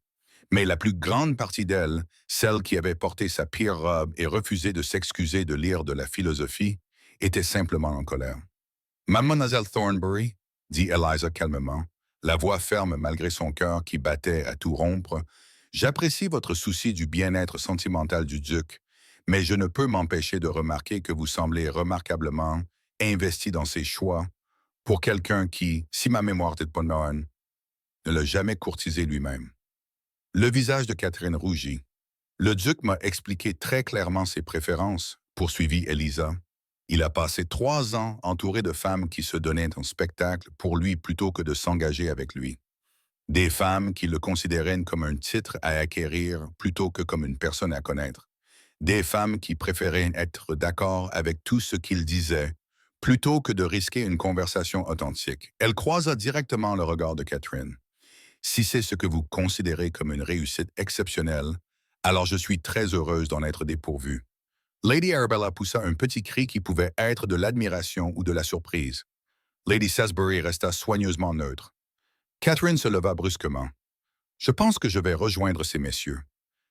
Mais la plus grande partie d'elle, celle qui avait porté sa pire robe et refusé de s'excuser de lire de la philosophie, était simplement en colère. « Mademoiselle Thornbury, dit Eliza calmement, la voix ferme malgré son cœur qui battait à tout rompre, j'apprécie votre souci du bien-être sentimental du duc, mais je ne peux m'empêcher de remarquer que vous semblez remarquablement investi dans ses choix pour quelqu'un qui, si ma mémoire est bonne, ne l'a jamais courtisé lui-même. » Le visage de Catherine rougit. « Le duc m'a expliqué très clairement ses préférences, poursuivit Eliza. Il a passé 3 ans entouré de femmes qui se donnaient un spectacle pour lui plutôt que de s'engager avec lui. Des femmes qui le considéraient comme un titre à acquérir plutôt que comme une personne à connaître. Des femmes qui préféraient être d'accord avec tout ce qu'il disait plutôt que de risquer une conversation authentique. » Elle croisa directement le regard de Catherine. « Si c'est ce que vous considérez comme une réussite exceptionnelle, alors je suis très heureuse d'en être dépourvue. » Lady Arabella poussa un petit cri qui pouvait être de l'admiration ou de la surprise. Lady Salisbury resta soigneusement neutre. Catherine se leva brusquement. « Je pense que je vais rejoindre ces messieurs.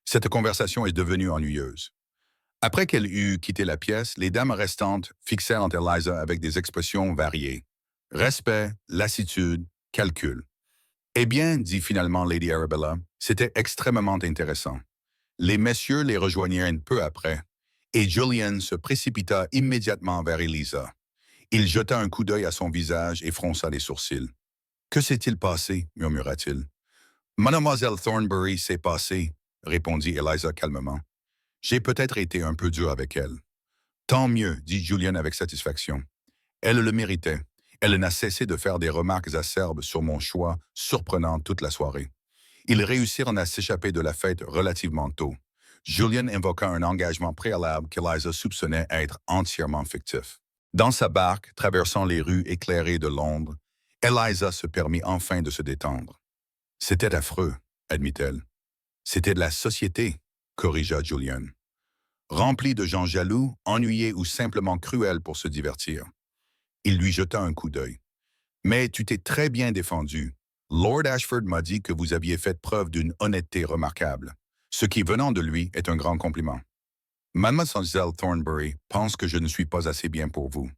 Cette conversation est devenue ennuyeuse. » Après qu'elle eut quitté la pièce, les dames restantes fixèrent Eliza avec des expressions variées. Respect, lassitude, calcul. « Eh bien, dit finalement Lady Arabella, c'était extrêmement intéressant. Les messieurs les rejoignirent peu après, et Julian se précipita immédiatement vers Eliza. Il jeta un coup d'œil à son visage et fronça les sourcils. « Que s'est-il passé? » murmura-t-il. « Mademoiselle Thornbury s'est passée, » répondit Eliza calmement. « J'ai peut-être été un peu dur avec elle. »« Tant mieux, dit Julian avec satisfaction. Elle le méritait. Elle n'a cessé de faire des remarques acerbes sur mon choix, surprenant toute la soirée. Ils réussirent à s'échapper de la fête relativement tôt. Julian invoqua un engagement préalable qu'Eliza soupçonnait être entièrement fictif. Dans sa barque, traversant les rues éclairées de Londres, Eliza se permit enfin de se détendre. « C'était affreux, » admit-elle. « C'était de la société, » corrigea Julian. « Rempli de gens jaloux, ennuyés ou simplement cruels pour se divertir. » Il lui jeta un coup d'œil. « Mais tu t'es très bien défendu. Lord Ashford m'a dit que vous aviez fait preuve d'une honnêteté remarquable, ce qui, venant de lui, est un grand compliment. Mademoiselle Thornbury pense que je ne suis pas assez bien pour vous.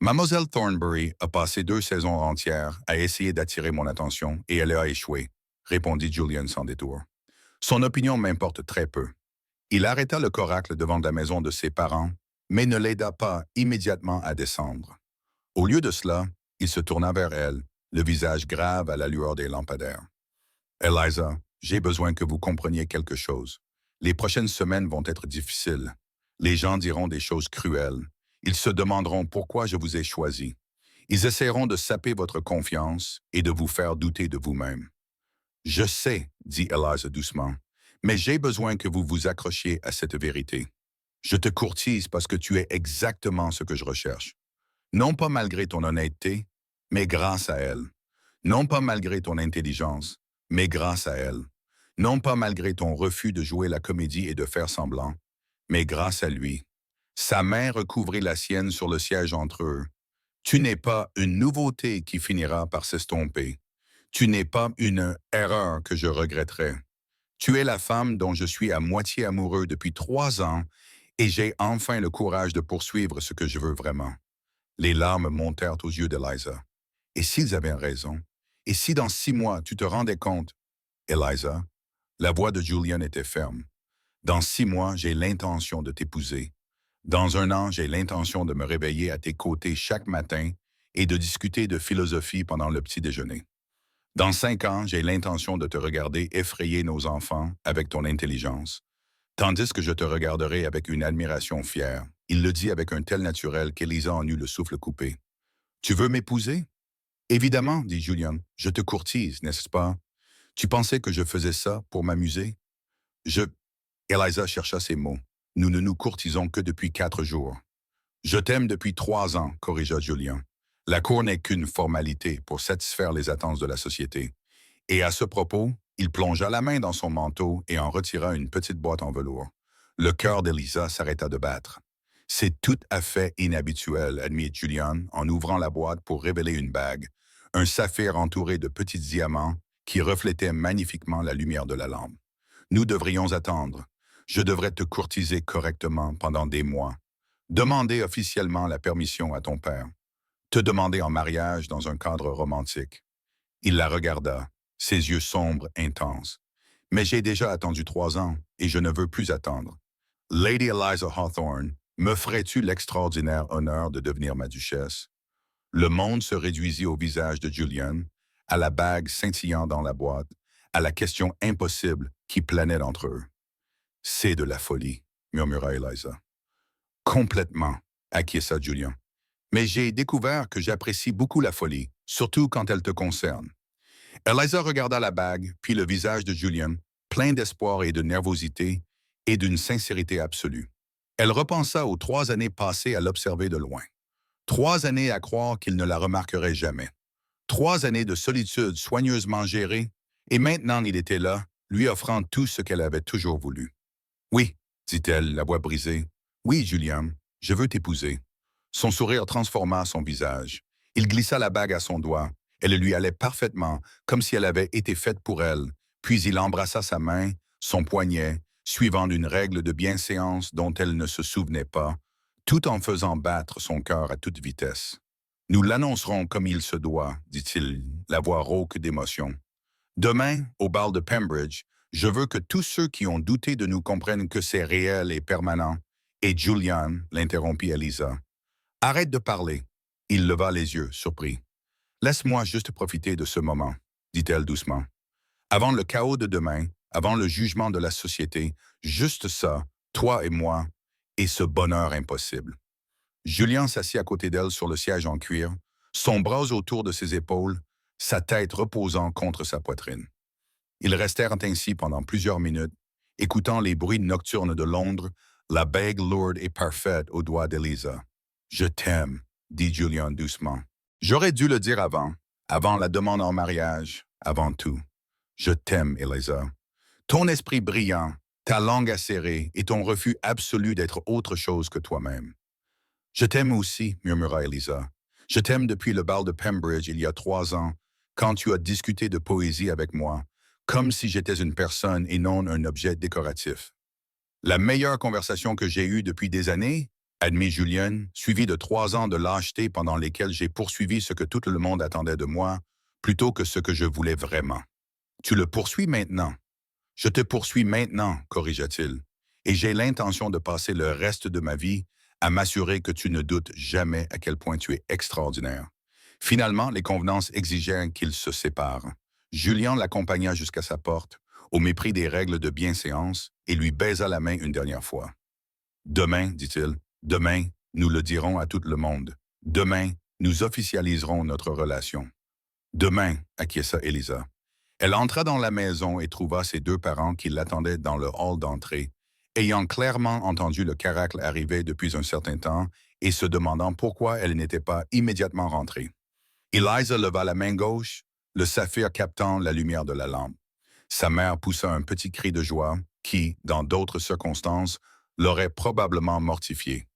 Mademoiselle Thornbury a passé 2 saisons entières à essayer d'attirer mon attention et elle a échoué, répondit Julian sans détour. Son opinion m'importe très peu. Il arrêta le coracle devant la maison de ses parents, mais ne l'aida pas immédiatement à descendre. Au lieu de cela, il se tourna vers elle, le visage grave à la lueur des lampadaires. Eliza, j'ai besoin que vous compreniez quelque chose. Les prochaines semaines vont être difficiles. Les gens diront des choses cruelles. Ils se demanderont pourquoi je vous ai choisi. Ils essaieront de saper votre confiance et de vous faire douter de vous-même. Je sais, dit Eliza doucement, mais j'ai besoin que vous vous accrochiez à cette vérité. Je te courtise parce que tu es exactement ce que je recherche. Non pas malgré ton honnêteté, mais grâce à elle. Non pas malgré ton intelligence, mais grâce à elle. Non pas malgré ton refus de jouer la comédie et de faire semblant, mais grâce à lui. Sa main recouvrit la sienne sur le siège entre eux. Tu n'es pas une nouveauté qui finira par s'estomper. Tu n'es pas une erreur que je regretterai. Tu es la femme dont je suis à moitié amoureux depuis 3 ans et j'ai enfin le courage de poursuivre ce que je veux vraiment. Les larmes montèrent aux yeux d'Eliza. Et s'ils avaient raison? Et si dans 6 mois tu te rendais compte? Eliza, la voix de Julian était ferme. Dans 6 mois, j'ai l'intention de t'épouser. Dans 1 an, j'ai l'intention de me réveiller à tes côtés chaque matin et de discuter de philosophie pendant le petit déjeuner. Dans 5 ans, j'ai l'intention de te regarder effrayer nos enfants avec ton intelligence, tandis que je te regarderai avec une admiration fière. Il le dit avec un tel naturel qu'Elisa en eut le souffle coupé. Tu veux m'épouser? Évidemment, dit Julian, je te courtise, n'est-ce pas? Tu pensais que je faisais ça pour m'amuser? Je... Eliza chercha ses mots. Nous ne nous courtisons que depuis 4 jours. Je t'aime depuis 3 ans, corrigea Julian. La cour n'est qu'une formalité pour satisfaire les attentes de la société. Et à ce propos, il plongea la main dans son manteau et en retira une petite boîte en velours. Le cœur d'Elisa s'arrêta de battre. C'est tout à fait inhabituel, admit Julian en ouvrant la boîte pour révéler une bague, un saphir entouré de petits diamants qui reflétaient magnifiquement la lumière de la lampe. Nous devrions attendre. Je devrais te courtiser correctement pendant des mois. Demander officiellement la permission à ton père. Te demander en mariage dans un cadre romantique. Il la regarda, ses yeux sombres, intenses. Mais j'ai déjà attendu 3 ans et je ne veux plus attendre. Lady Eliza Hawthorne, me ferais-tu l'extraordinaire honneur de devenir ma duchesse? Le monde se réduisit au visage de Julian, à la bague scintillant dans la boîte, à la question impossible qui planait entre eux. C'est de la folie, murmura Eliza. Complètement, acquiesça Julian. Mais j'ai découvert que j'apprécie beaucoup la folie, surtout quand elle te concerne. Eliza regarda la bague, puis le visage de Julian, plein d'espoir et de nervosité, et d'une sincérité absolue. Elle repensa aux 3 années passées à l'observer de loin. 3 années à croire qu'il ne la remarquerait jamais. 3 années de solitude soigneusement gérée, et maintenant il était là, lui offrant tout ce qu'elle avait toujours voulu. Oui, dit-elle, la voix brisée. Oui, Julian, je veux t'épouser. Son sourire transforma son visage. Il glissa la bague à son doigt. Elle lui allait parfaitement, comme si elle avait été faite pour elle. Puis il embrassa sa main, son poignet, suivant une règle de bienséance dont elle ne se souvenait pas, tout en faisant battre son cœur à toute vitesse. Nous l'annoncerons comme il se doit, dit-il, la voix rauque d'émotion. Demain, au bal de Pembridge, je veux que tous ceux qui ont douté de nous comprennent que c'est réel et permanent. Et Julian, l'interrompit Elisa. Arrête de parler. Il leva les yeux, surpris. Laisse-moi juste profiter de ce moment, dit-elle doucement. Avant le chaos de demain, avant le jugement de la société, juste ça, toi et moi, et ce bonheur impossible. Julien s'assit à côté d'elle sur le siège en cuir, son bras autour de ses épaules, sa tête reposant contre sa poitrine. Ils restèrent ainsi pendant plusieurs minutes, écoutant les bruits nocturnes de Londres, la bague lourde et parfaite au doigt d'Elisa. « Je t'aime », dit Julien doucement. « J'aurais dû le dire avant la demande en mariage, avant tout. Je t'aime, Elisa. Ton esprit brillant, ta langue acérée et ton refus absolu d'être autre chose que toi-même. »« Je t'aime aussi, » murmura Elisa. « Je t'aime depuis le bal de Pembridge il y a 3 ans, quand tu as discuté de poésie avec moi, comme si j'étais une personne et non un objet décoratif. La meilleure conversation que j'ai eue depuis des années, admit Julian, suivi de 3 ans de lâcheté pendant lesquels j'ai poursuivi ce que tout le monde attendait de moi, plutôt que ce que je voulais vraiment. Tu le poursuis maintenant. Je te poursuis maintenant, corrigea-t-il, et j'ai l'intention de passer le reste de ma vie à m'assurer que tu ne doutes jamais à quel point tu es extraordinaire. Finalement, les convenances exigèrent qu'ils se séparent. Julien l'accompagna jusqu'à sa porte, au mépris des règles de bienséance, et lui baisa la main une dernière fois. Demain, dit-il, demain, nous le dirons à tout le monde. Demain, nous officialiserons notre relation. Demain, acquiesça Elisa. Elle entra dans la maison et trouva ses 2 parents qui l'attendaient dans le hall d'entrée, ayant clairement entendu le caracle arriver depuis un certain temps et se demandant pourquoi elle n'était pas immédiatement rentrée. Eliza leva la main gauche, le saphir captant la lumière de la lampe. Sa mère poussa un petit cri de joie qui, dans d'autres circonstances, l'aurait probablement mortifiée.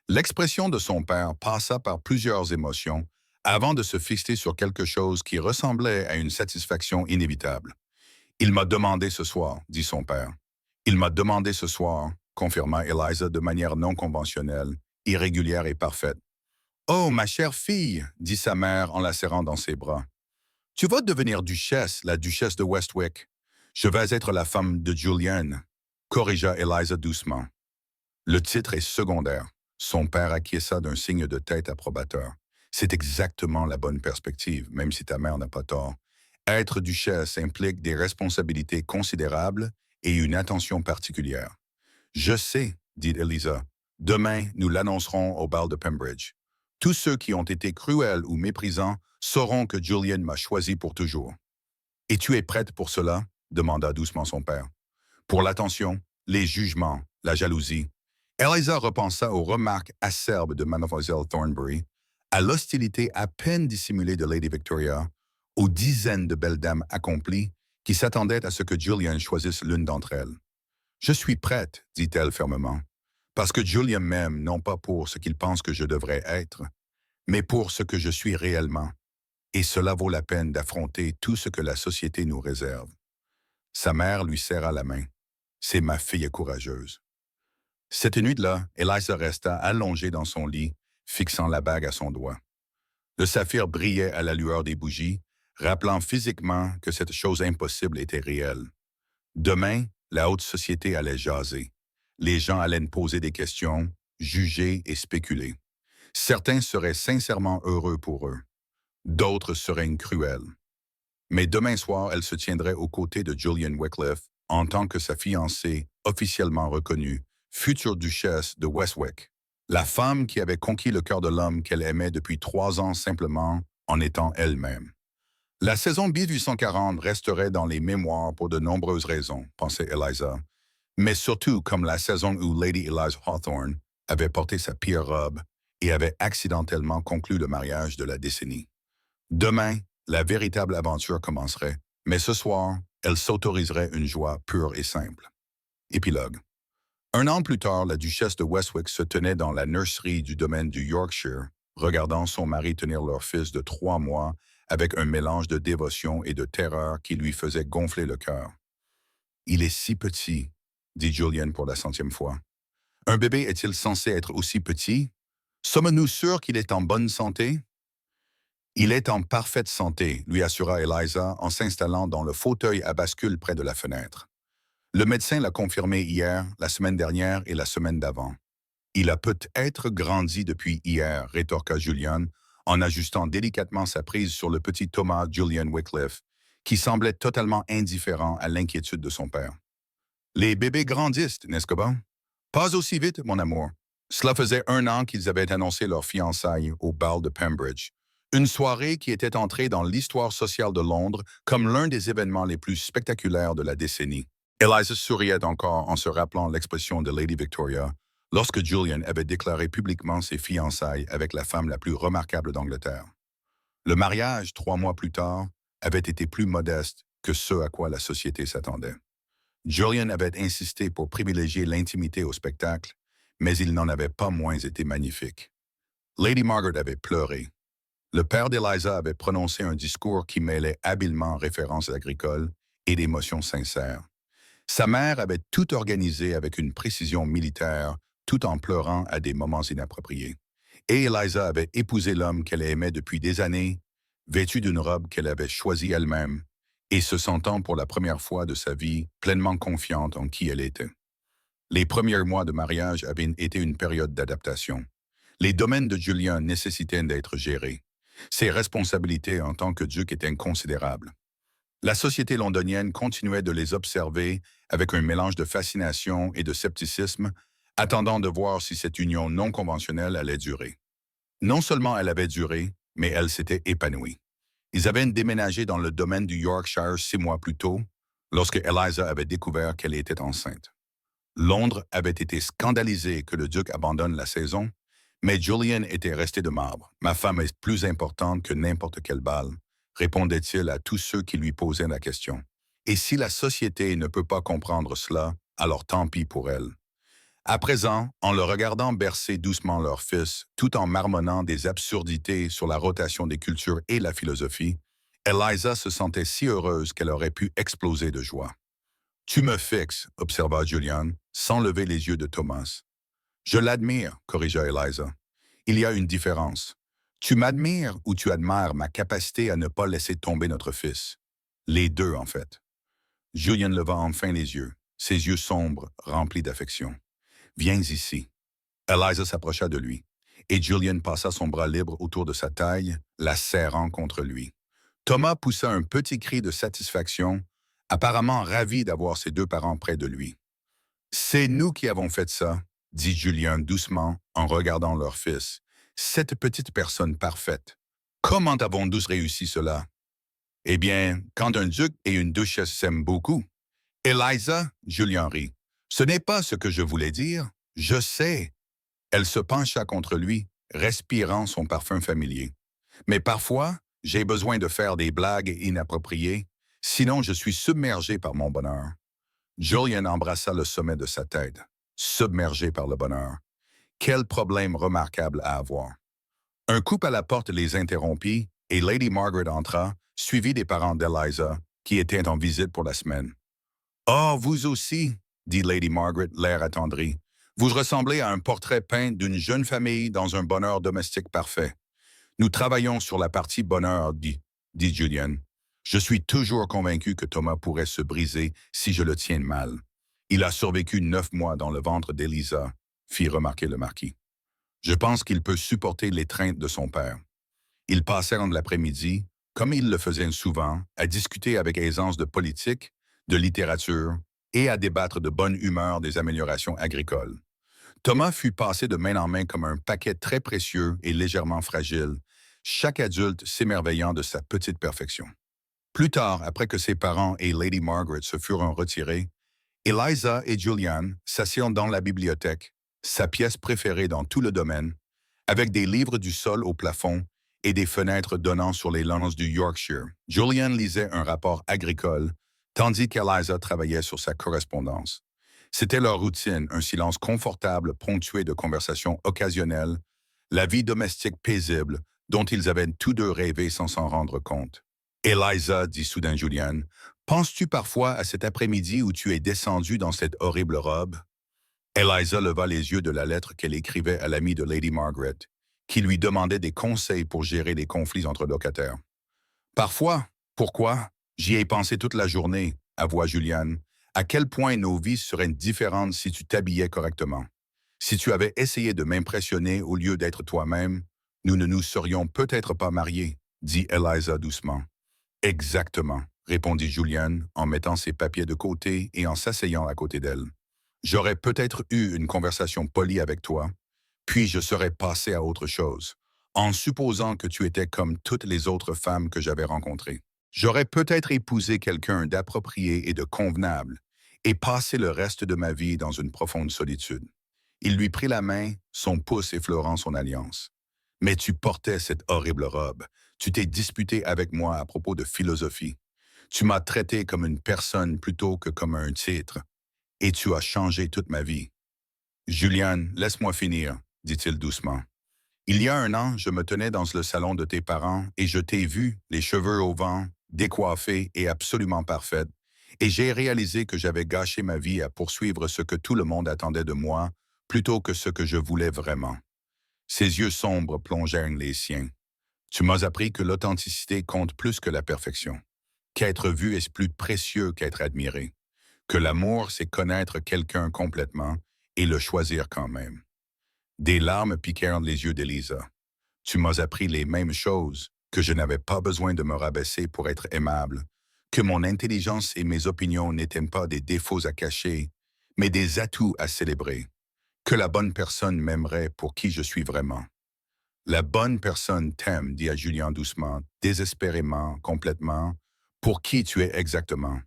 L'expression de son père passa par plusieurs émotions avant de se fixer sur quelque chose qui ressemblait à une satisfaction inévitable. « Il m'a demandé ce soir, dit son père. « Il m'a demandé ce soir, confirma Eliza de manière non conventionnelle, irrégulière et parfaite. « Oh, ma chère fille, dit sa mère en la serrant dans ses bras. « Tu vas devenir duchesse, la duchesse de Westwick. Je vais être la femme de Julian, corrigea Eliza doucement. Le titre est secondaire. Son père acquiesça d'un signe de tête approbateur. C'est exactement la bonne perspective, même si ta mère n'a pas tort. Être duchesse implique des responsabilités considérables et une attention particulière. Je sais, dit Eliza. Demain, nous l'annoncerons au bal de Pembridge. Tous ceux qui ont été cruels ou méprisants sauront que Julian m'a choisi pour toujours. Et tu es prête pour cela? Demanda doucement son père. Pour l'attention, les jugements, la jalousie. Eliza repensa aux remarques acerbes de Mademoiselle Thornbury, à l'hostilité à peine dissimulée de Lady Victoria, aux dizaines de belles dames accomplies qui s'attendaient à ce que Julian choisisse l'une d'entre elles. « Je suis prête, dit-elle fermement, parce que Julian m'aime non pas pour ce qu'il pense que je devrais être, mais pour ce que je suis réellement. Et cela vaut la peine d'affronter tout ce que la société nous réserve. » Sa mère lui serra la main. « C'est ma fille courageuse. » Cette nuit-là, Eliza resta allongée dans son lit, fixant la bague à son doigt. Le saphir brillait à la lueur des bougies, rappelant physiquement que cette chose impossible était réelle. Demain, la haute société allait jaser. Les gens allaient poser des questions, juger et spéculer. Certains seraient sincèrement heureux pour eux. D'autres seraient cruels. Mais demain soir, elle se tiendrait aux côtés de Julian Wycliffe en tant que sa fiancée officiellement reconnue, future duchesse de Westwick, la femme qui avait conquis le cœur de l'homme qu'elle aimait depuis 3 ans simplement en étant elle-même. La saison 1840 resterait dans les mémoires pour de nombreuses raisons, pensait Eliza, mais surtout comme la saison où Lady Eliza Hawthorne avait porté sa pire robe et avait accidentellement conclu le mariage de la décennie. Demain, la véritable aventure commencerait, mais ce soir, elle s'autoriserait une joie pure et simple. Épilogue. 1 an plus tard, la duchesse de Westwick se tenait dans la nurserie du domaine du Yorkshire, regardant son mari tenir leur fils de 3 mois avec un mélange de dévotion et de terreur qui lui faisait gonfler le cœur. « Il est si petit, » dit Julian pour la 100e fois. « Un bébé est-il censé être aussi petit? Sommes-nous sûrs qu'il est en bonne santé? » « Il est en parfaite santé, » lui assura Eliza en s'installant dans le fauteuil à bascule près de la fenêtre. Le médecin l'a confirmé hier, la semaine dernière et la semaine d'avant. « Il a peut-être grandi depuis hier, » rétorqua Julian, en ajustant délicatement sa prise sur le petit Thomas Julian Wycliffe, qui semblait totalement indifférent à l'inquiétude de son père. « Les bébés grandissent, n'est-ce pas? Pas aussi vite, mon amour. » Cela faisait 1 an qu'ils avaient annoncé leur fiançailles au bal de Pembridge, une soirée qui était entrée dans l'histoire sociale de Londres comme l'un des événements les plus spectaculaires de la décennie. Eliza souriait encore en se rappelant l'expression de Lady Victoria lorsque Julian avait déclaré publiquement ses fiançailles avec la femme la plus remarquable d'Angleterre. Le mariage, 3 mois plus tard, avait été plus modeste que ce à quoi la société s'attendait. Julian avait insisté pour privilégier l'intimité au spectacle, mais il n'en avait pas moins été magnifique. Lady Margaret avait pleuré. Le père d'Eliza avait prononcé un discours qui mêlait habilement références agricoles et d'émotions sincères. Sa mère avait tout organisé avec une précision militaire, tout en pleurant à des moments inappropriés. Et Eliza avait épousé l'homme qu'elle aimait depuis des années, vêtue d'une robe qu'elle avait choisie elle-même, et se sentant pour la première fois de sa vie pleinement confiante en qui elle était. Les premiers mois de mariage avaient été une période d'adaptation. Les domaines de Julian nécessitaient d'être gérés. Ses responsabilités en tant que duc étaient considérables. La société londonienne continuait de les observer avec un mélange de fascination et de scepticisme, attendant de voir si cette union non conventionnelle allait durer. Non seulement elle avait duré, mais elle s'était épanouie. Ils avaient déménagé dans le domaine du Yorkshire 6 mois plus tôt, lorsque Eliza avait découvert qu'elle était enceinte. Londres avait été scandalisé que le duc abandonne la saison, mais Julian était resté de marbre. Ma femme est plus importante que n'importe quelle balle, répondait-il à tous ceux qui lui posaient la question. Et si la société ne peut pas comprendre cela, alors tant pis pour elle. À présent, en le regardant bercer doucement leur fils, tout en marmonnant des absurdités sur la rotation des cultures et la philosophie, Eliza se sentait si heureuse qu'elle aurait pu exploser de joie. « Tu me fixes », observa Julian, sans lever les yeux de Thomas. « Je l'admire », corrigea Eliza. « Il y a une différence. Tu m'admires ou tu admires ma capacité à ne pas laisser tomber notre fils. Les deux, en fait. » Julian leva enfin les yeux, ses yeux sombres, remplis d'affection. « Viens ici. » Eliza s'approcha de lui, et Julian passa son bras libre autour de sa taille, la serrant contre lui. Thomas poussa un petit cri de satisfaction, apparemment ravi d'avoir ses deux parents près de lui. « C'est nous qui avons fait ça, » dit Julian doucement en regardant leur fils. « Cette petite personne parfaite. Comment avons-nous réussi cela? » « Eh bien, quand un duc et une duchesse s'aiment beaucoup. »« Eliza, » Julian rit. « Ce n'est pas ce que je voulais dire. Je sais. » Elle se pencha contre lui, respirant son parfum familier. « Mais parfois, j'ai besoin de faire des blagues inappropriées, sinon je suis submergé par mon bonheur. » Julian embrassa le sommet de sa tête, submergé par le bonheur. Quel problème remarquable à avoir. Un coup à la porte les interrompit et Lady Margaret entra, suivie des parents d'Eliza, qui étaient en visite pour la semaine. « Oh, vous aussi, » dit Lady Margaret, l'air attendri. « Vous ressemblez à un portrait peint d'une jeune famille dans un bonheur domestique parfait. Nous travaillons sur la partie bonheur, dit Julian. Je suis toujours convaincu que Thomas pourrait se briser si je le tiens mal. Il a survécu 9 mois dans le ventre d'Eliza, fit remarquer le marquis. Je pense qu'il peut supporter l'étreinte de son père. Ils passèrent l'après-midi, comme ils le faisaient souvent, à discuter avec aisance de politique, de littérature et à débattre de bonne humeur des améliorations agricoles. Thomas fut passé de main en main comme un paquet très précieux et légèrement fragile, chaque adulte s'émerveillant de sa petite perfection. Plus tard, après que ses parents et Lady Margaret se furent retirés, Eliza et Julian s'assirent dans la bibliothèque, sa pièce préférée dans tout le domaine, avec des livres du sol au plafond et des fenêtres donnant sur les landes du Yorkshire. Julian lisait un rapport agricole, tandis qu'Eliza travaillait sur sa correspondance. C'était leur routine, un silence confortable ponctué de conversations occasionnelles, la vie domestique paisible dont ils avaient tous deux rêvé sans s'en rendre compte. « Eliza, » dit soudain Julian, « penses-tu parfois à cet après-midi où tu es descendue dans cette horrible robe? » Eliza leva les yeux de la lettre qu'elle écrivait à l'ami de Lady Margaret, qui lui demandait des conseils pour gérer les conflits entre locataires. « Parfois, pourquoi? J'y ai pensé toute la journée, » avoua Julian. « À quel point nos vies seraient différentes si tu t'habillais correctement. Si tu avais essayé de m'impressionner au lieu d'être toi-même, nous ne nous serions peut-être pas mariés, » dit Eliza doucement. « Exactement, » répondit Julian en mettant ses papiers de côté et en s'asseyant à côté d'elle. « J'aurais peut-être eu une conversation polie avec toi, puis je serais passé à autre chose, en supposant que tu étais comme toutes les autres femmes que j'avais rencontrées. J'aurais peut-être épousé quelqu'un d'approprié et de convenable, et passé le reste de ma vie dans une profonde solitude. » Il lui prit la main, son pouce effleurant son alliance. « Mais tu portais cette horrible robe. Tu t'es disputé avec moi à propos de philosophie. Tu m'as traité comme une personne plutôt que comme un titre. Et tu as changé toute ma vie. »« Julian, laisse-moi finir, » dit-il doucement. « Il y a 1 an, je me tenais dans le salon de tes parents et je t'ai vu, les cheveux au vent, décoiffée et absolument parfaite, et j'ai réalisé que j'avais gâché ma vie à poursuivre ce que tout le monde attendait de moi, plutôt que ce que je voulais vraiment. Ses yeux sombres plongèrent les siens. Tu m'as appris que l'authenticité compte plus que la perfection, qu'être vu est plus précieux qu'être admiré, que l'amour, c'est connaître quelqu'un complètement et le choisir quand même. Des larmes piquèrent les yeux d'Elisa. Tu m'as appris les mêmes choses, que je n'avais pas besoin de me rabaisser pour être aimable, que mon intelligence et mes opinions n'étaient pas des défauts à cacher, mais des atouts à célébrer, que la bonne personne m'aimerait pour qui je suis vraiment. La bonne personne t'aime, dit à Julien doucement, désespérément, complètement, pour qui tu es exactement.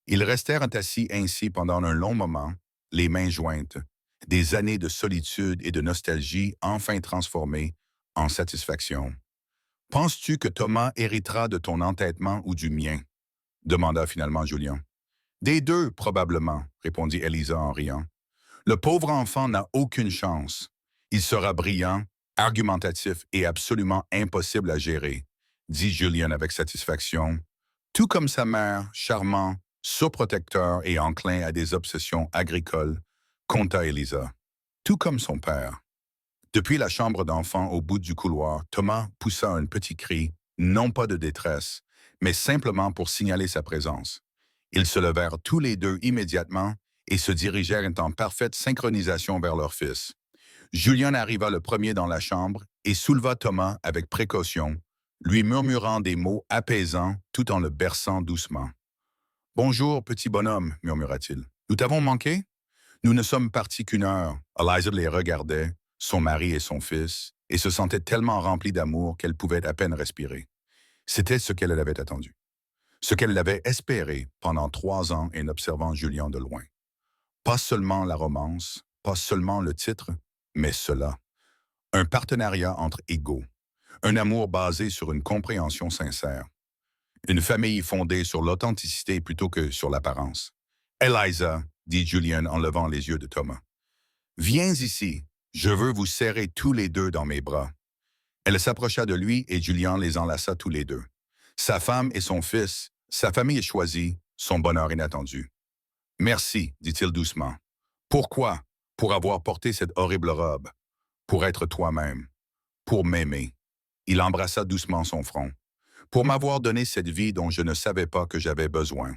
Ils restèrent assis ainsi pendant un long moment, les mains jointes, des années de solitude et de nostalgie enfin transformées en satisfaction. Penses-tu que Thomas héritera de ton entêtement ou du mien? Demanda finalement Julien. Des deux, probablement, répondit Elisa en riant. Le pauvre enfant n'a aucune chance. Il sera brillant, argumentatif et absolument impossible à gérer, dit Julien avec satisfaction, tout comme sa mère, charmant, surprotecteur et enclin à des obsessions agricoles, conta Elisa, tout comme son père. Depuis la chambre d'enfant au bout du couloir, Thomas poussa un petit cri, non pas de détresse, mais simplement pour signaler sa présence. Ils se levèrent tous les deux immédiatement et se dirigèrent en parfaite synchronisation vers leur fils. Julien arriva le premier dans la chambre et souleva Thomas avec précaution, lui murmurant des mots apaisants tout en le berçant doucement. « Bonjour, petit bonhomme, murmura-t-il. Nous t'avons manqué? Nous ne sommes partis qu'une heure. » Eliza les regardait, son mari et son fils, et se sentait tellement remplie d'amour qu'elle pouvait à peine respirer. C'était ce qu'elle avait attendu. Ce qu'elle avait espéré pendant 3 ans en observant Julien de loin. Pas seulement la romance, pas seulement le titre, mais cela. Un partenariat entre égaux. Un amour basé sur une compréhension sincère. Une famille fondée sur l'authenticité plutôt que sur l'apparence. « Eliza, dit Julien en levant les yeux de Thomas. Viens ici, je veux vous serrer tous les deux dans mes bras. Elle s'approcha de lui et Julien les enlaça tous les deux. Sa femme et son fils, sa famille choisie, son bonheur inattendu. Merci, dit-il doucement. Pourquoi? Pour avoir porté cette horrible robe. Pour être toi-même. Pour m'aimer. Il embrassa doucement son front. Pour m'avoir donné cette vie dont je ne savais pas que j'avais besoin.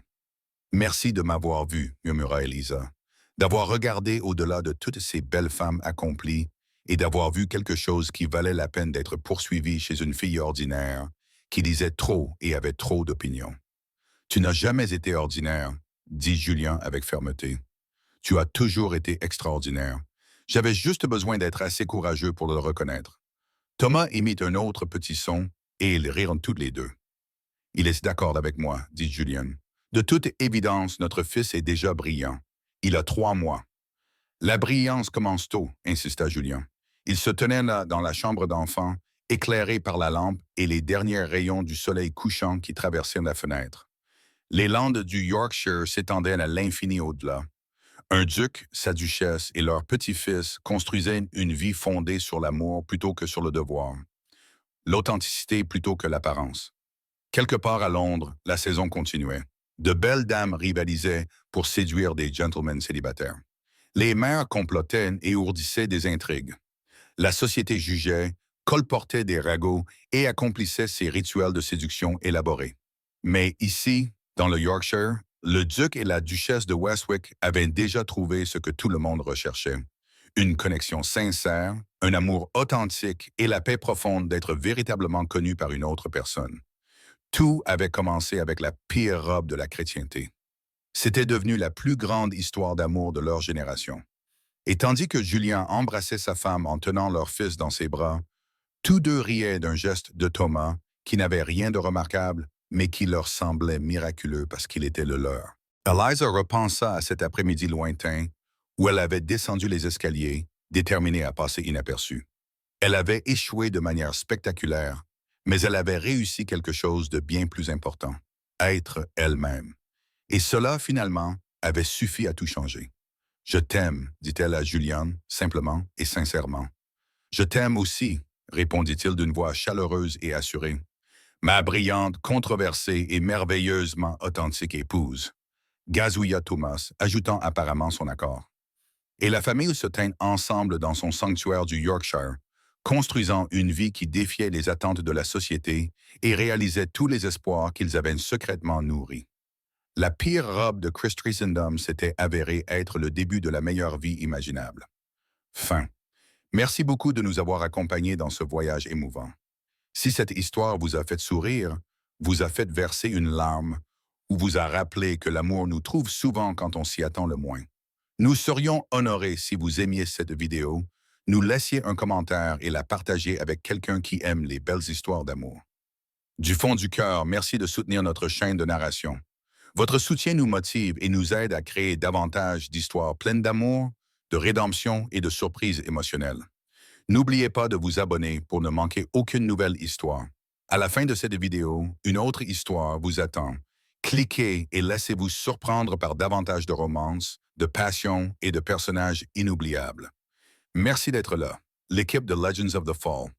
Merci de m'avoir vu, murmura Elisa, d'avoir regardé au-delà de toutes ces belles femmes accomplies et d'avoir vu quelque chose qui valait la peine d'être poursuivi chez une fille ordinaire qui disait trop et avait trop d'opinions. Tu n'as jamais été ordinaire, dit Julien avec fermeté. Tu as toujours été extraordinaire. J'avais juste besoin d'être assez courageux pour le reconnaître. Thomas émit un autre petit son et ils rirent toutes les deux. Il est d'accord avec moi, dit Julien. De toute évidence, notre fils est déjà brillant. Il a 3 mois. La brillance commence tôt, insista Julien. Il se tenait là dans la chambre d'enfant, éclairé par la lampe et les derniers rayons du soleil couchant qui traversaient la fenêtre. Les landes du Yorkshire s'étendaient à l'infini au-delà. Un duc, sa duchesse et leur petit-fils construisaient une vie fondée sur l'amour plutôt que sur le devoir. L'authenticité plutôt que l'apparence. Quelque part à Londres, la saison continuait. De belles dames rivalisaient pour séduire des gentlemen célibataires. Les mères complotaient et ourdissaient des intrigues. La société jugeait, colportait des ragots et accomplissait ses rituels de séduction élaborés. Mais ici, dans le Yorkshire, le duc et la duchesse de Westwick avaient déjà trouvé ce que tout le monde recherchait. Une connexion sincère, un amour authentique et la paix profonde d'être véritablement connu par une autre personne. Tout avait commencé avec la pire robe de la chrétienté. C'était devenu la plus grande histoire d'amour de leur génération. Et tandis que Julien embrassait sa femme en tenant leur fils dans ses bras, tous deux riaient d'un geste de Thomas qui n'avait rien de remarquable, mais qui leur semblait miraculeux parce qu'il était le leur. Eliza repensa à cet après-midi lointain où elle avait descendu les escaliers, déterminée à passer inaperçue. Elle avait échoué de manière spectaculaire, mais elle avait réussi quelque chose de bien plus important, être elle-même. Et cela, finalement, avait suffi à tout changer. « Je t'aime », dit-elle à Julien, simplement et sincèrement. « Je t'aime aussi », répondit-il d'une voix chaleureuse et assurée. « Ma brillante, controversée et merveilleusement authentique épouse », gazouilla Thomas, ajoutant apparemment son accord. Et la famille se tint ensemble dans son sanctuaire du Yorkshire, construisant une vie qui défiait les attentes de la société et réalisait tous les espoirs qu'ils avaient secrètement nourris. La pire robe de Chris Christendom s'était avérée être le début de la meilleure vie imaginable. Fin. Merci beaucoup de nous avoir accompagnés dans ce voyage émouvant. Si cette histoire vous a fait sourire, vous a fait verser une larme, ou vous a rappelé que l'amour nous trouve souvent quand on s'y attend le moins, nous serions honorés si vous aimiez cette vidéo, nous laissiez un commentaire et la partagiez avec quelqu'un qui aime les belles histoires d'amour. Du fond du cœur, merci de soutenir notre chaîne de narration. Votre soutien nous motive et nous aide à créer davantage d'histoires pleines d'amour, de rédemption et de surprises émotionnelles. N'oubliez pas de vous abonner pour ne manquer aucune nouvelle histoire. À la fin de cette vidéo, une autre histoire vous attend. Cliquez et laissez-vous surprendre par davantage de romances, de passion et de personnages inoubliables. Merci d'être là. L'équipe de Legends of the Fall.